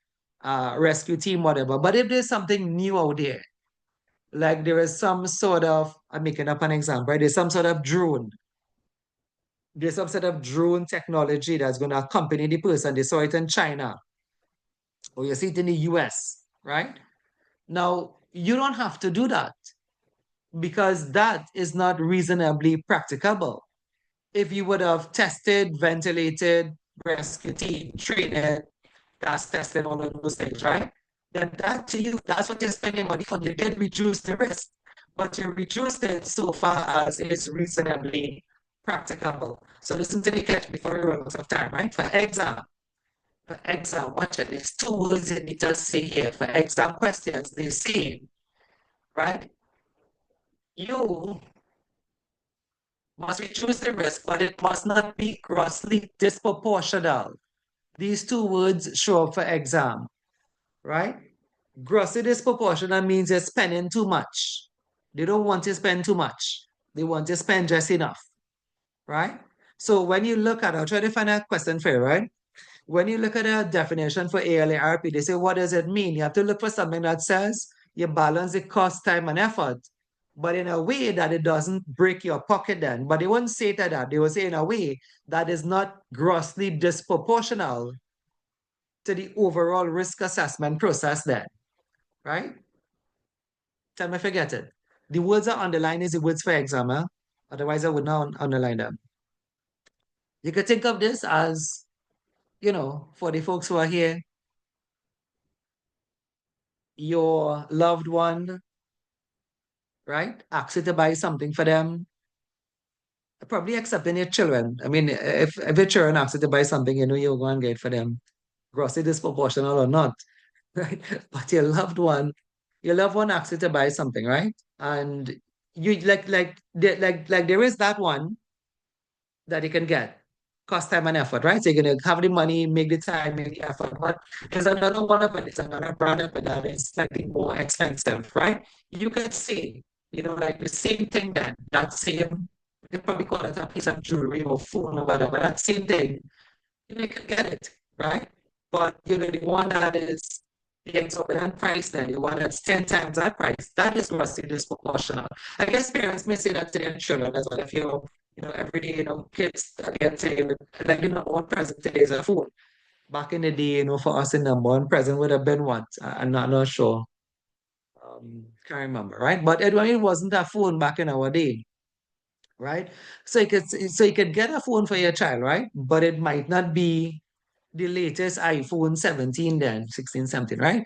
Rescue team, whatever. But if there's something new out there, like there is some sort of, I'm making up an example, right? There's some sort of drone. There's some sort of drone technology that's going to accompany the person. They saw it in China, or you see it in the US, right? Now, you don't have to do that because that is not reasonably practicable. If you would have tested, ventilated, rescue team, trained, gas tested, all of those things, right? Then that to you, that's what you're spending money for. You did reduce the risk, but you reduced it so far as it's reasonably practicable. So listen to the catch before we run out of time, right? For exam, watch it. There's two words you need to say here. For exam questions, they say, right? You must reduce the risk, but it must not be grossly disproportional. These two words show up for exam, right? Grossly disproportional means you're spending too much. They don't want to spend too much. They want to spend just enough, right? So when you look at, I'll try to find a question for you, right? When you look at a definition for ALARP, they say, what does it mean? You have to look for something that says you balance the cost, time, and effort, but in a way that it doesn't break your pocket then. But they wouldn't say that. They would say in a way that is not grossly disproportional to the overall risk assessment process then, right? Tell me if you get it. The words are underlined is the words for exam, huh? Otherwise I would not underline them. You could think of this as, for the folks who are here, your loved one, right? Ask you to buy something for them. Probably excepting your children. I mean, if your children ask you to buy something, you're going to get for them, grossly disproportional or not, right? But your loved one asks you to buy something, right? And you like there is that one that you can get. Cost, time, and effort, right? So you're gonna have the money, make the time, make the effort. But there's another one of it, it's another brand of it that is slightly more expensive, right? You could see, like the same thing that same, you probably call it a piece of jewelry or phone or whatever, that same thing, you can get it, right? But the one that is the exorbitant price, then the one that's 10 times that price, that is grossly disproportional. I guess parents may say that to their children as well. If every day, kids get say, like, one present today is a phone. Back in the day, for us, the number one present would have been what? I'm not sure. Can't remember, right? But it wasn't a phone back in our day, right? So you could get a phone for your child, right? But it might not be the latest iPhone 17 then, 16, 17, right?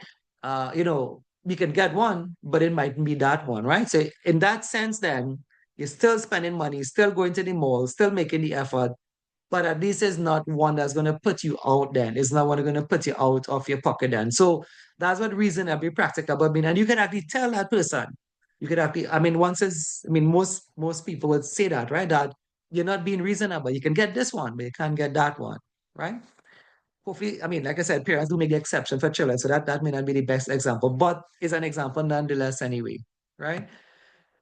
You can get one, but it mightn't be that one, right? So in that sense, then you're still spending money, still going to the mall, still making the effort, but at least it's not one that's going to put you out then. It's not one going to put you out of your pocket then. So that's what reasonably practicable mean. And you can actually tell that person. You could actually, I mean, most people would say that, right? That you're not being reasonable. You can get this one, but you can't get that one, right? Hopefully, I mean, like I said, parents do make the exception for children, so that may not be the best example, but it's an example nonetheless anyway, right?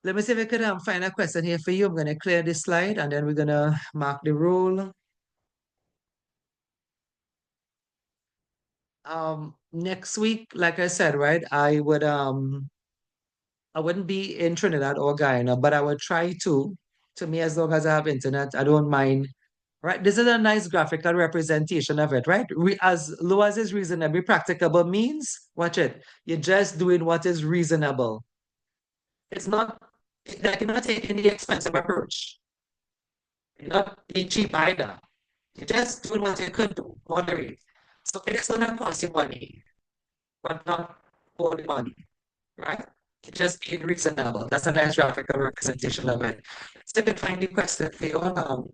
Let me see if I could find a question here for you. I'm going to clear this slide and then we're going to mark the rule. Next week, like I said, right, I wouldn't be in Trinidad or Guyana, but I would try to me, as long as I have internet, I don't mind. Right, this is a nice graphical representation of it, right? As low as is reasonably practicable means, watch it. You're just doing what is reasonable. It's not like you're not taking the expensive approach. You're not being cheap either. You're just doing what you could do, moderate. So it's gonna cost you money, but not all the money, right? It's just being reasonable. That's a nice graphical representation of it. So you can find the question for you.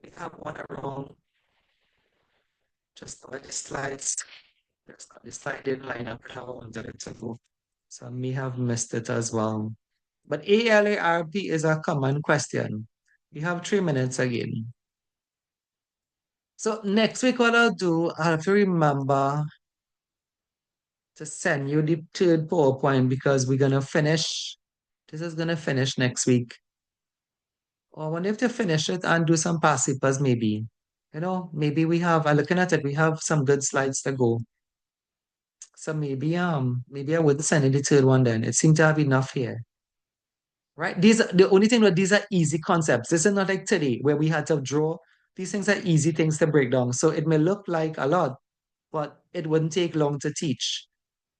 We have one around just over the slides. The slide didn't line up with how I wanted it to go. So I may have missed it as well. But ALARP is a common question. We have 3 minutes again. So next week, what I'll do, I have to remember to send you the third PowerPoint because we're gonna finish. This is gonna finish next week. Or I wonder if to finish it and do some past papers maybe. Maybe I'm looking at it, we have some good slides to go. So maybe I wouldn't send you the third one then. It seemed to have enough here. Right? The only thing that these are easy concepts. This is not like today where we had to draw. These things are easy things to break down. So it may look like a lot, but it wouldn't take long to teach.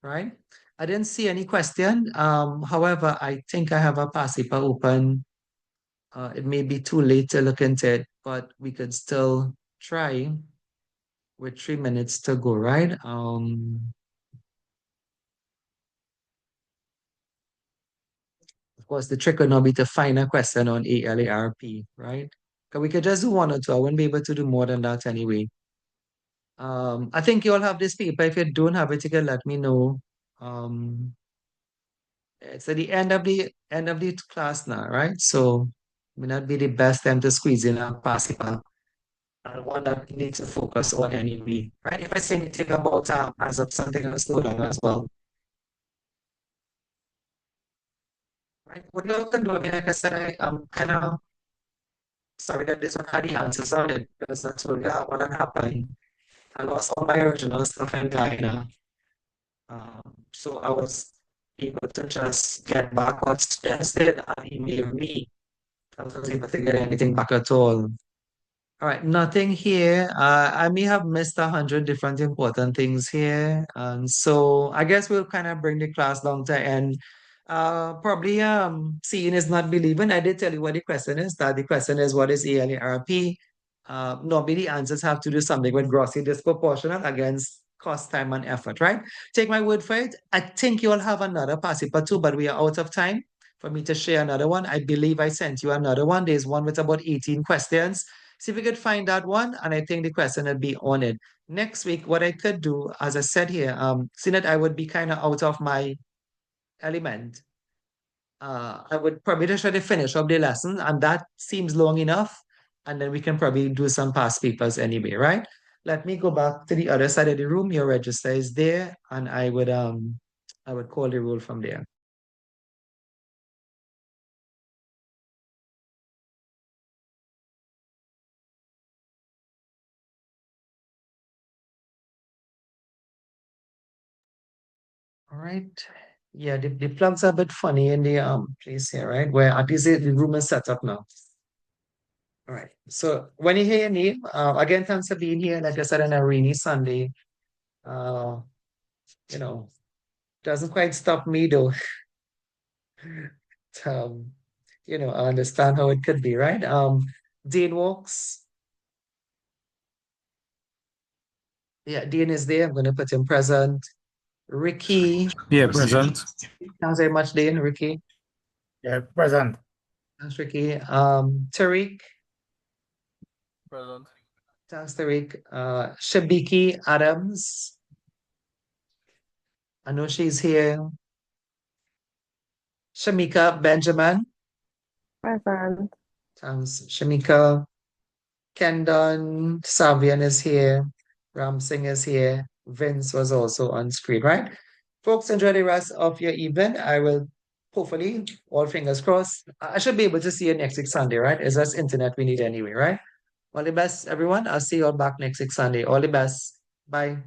Right? I didn't see any question. However, I think I have a past paper open. It may be too late to look into it, but we could still try with 3 minutes to go, right? Of course, the trick would not be to find a question on ALARP, right? Because we could just do one or two. I wouldn't be able to do more than that anyway. I think you all have this paper. If you don't have it, you can let me know. It's at the end of the class now, right? So it may not be the best time to squeeze in a past paper. And one that we need to focus on anyway, right? If I say anything about as of something else going on as well, right? What you all can do, I mean, like I said, I'm kind of sorry that this one had the answers on it because that's what had happened. I lost all my original stuff in Guyana. So I was able to just get back what students did and email me. I wasn't able to get anything back at all. All right, nothing here. I may have missed 100 different important things here. And so I guess we'll kind of bring the class down to end. Probably seeing is not believing. I did tell you what the question is. That the question is what is ALARP? Normally the answers have to do something with grossly disproportional against cost, time, and effort, right? Take my word for it. I think you all have another paper too, but we are out of time for me to share another one. I believe I sent you another one. There's one with about 18 questions. See if we could find that one, and I think the question would be on it. Next week, what I could do, as I said here, seeing that I would be kind of out of my element, I would probably just try to finish up the lesson, and that seems long enough, and then we can probably do some past papers anyway, right? Let me go back to the other side of the room. Your register is there, and I would call the roll from there. All right. Yeah, the plugs are a bit funny in the place here, right? Where at least the room is set up now. All right. So when you hear your name, again, thanks for being here. Like I said, on a rainy Sunday, uh, you know, doesn't quite stop me though. um, I understand how it could be, right? Dean walks. Yeah, Dean is there. I'm gonna put him present. Ricky. Yeah, present. Thanks very much, Dean. Ricky. Yeah, present. Thanks, Ricky. Tariq. Present. Thanks, Tariq. Shabiki Adams. I know she's here. Shamika Benjamin. Present. Thanks, Shamika. Kendon Savian is here. Ram Singh is here. Vince was also on screen, right? Folks, enjoy the rest of your evening. I will hopefully, all fingers crossed. I should be able to see you next week Sunday, right? It's just internet we need anyway, right? All the best, everyone. I'll see you all back next week Sunday. All the best. Bye.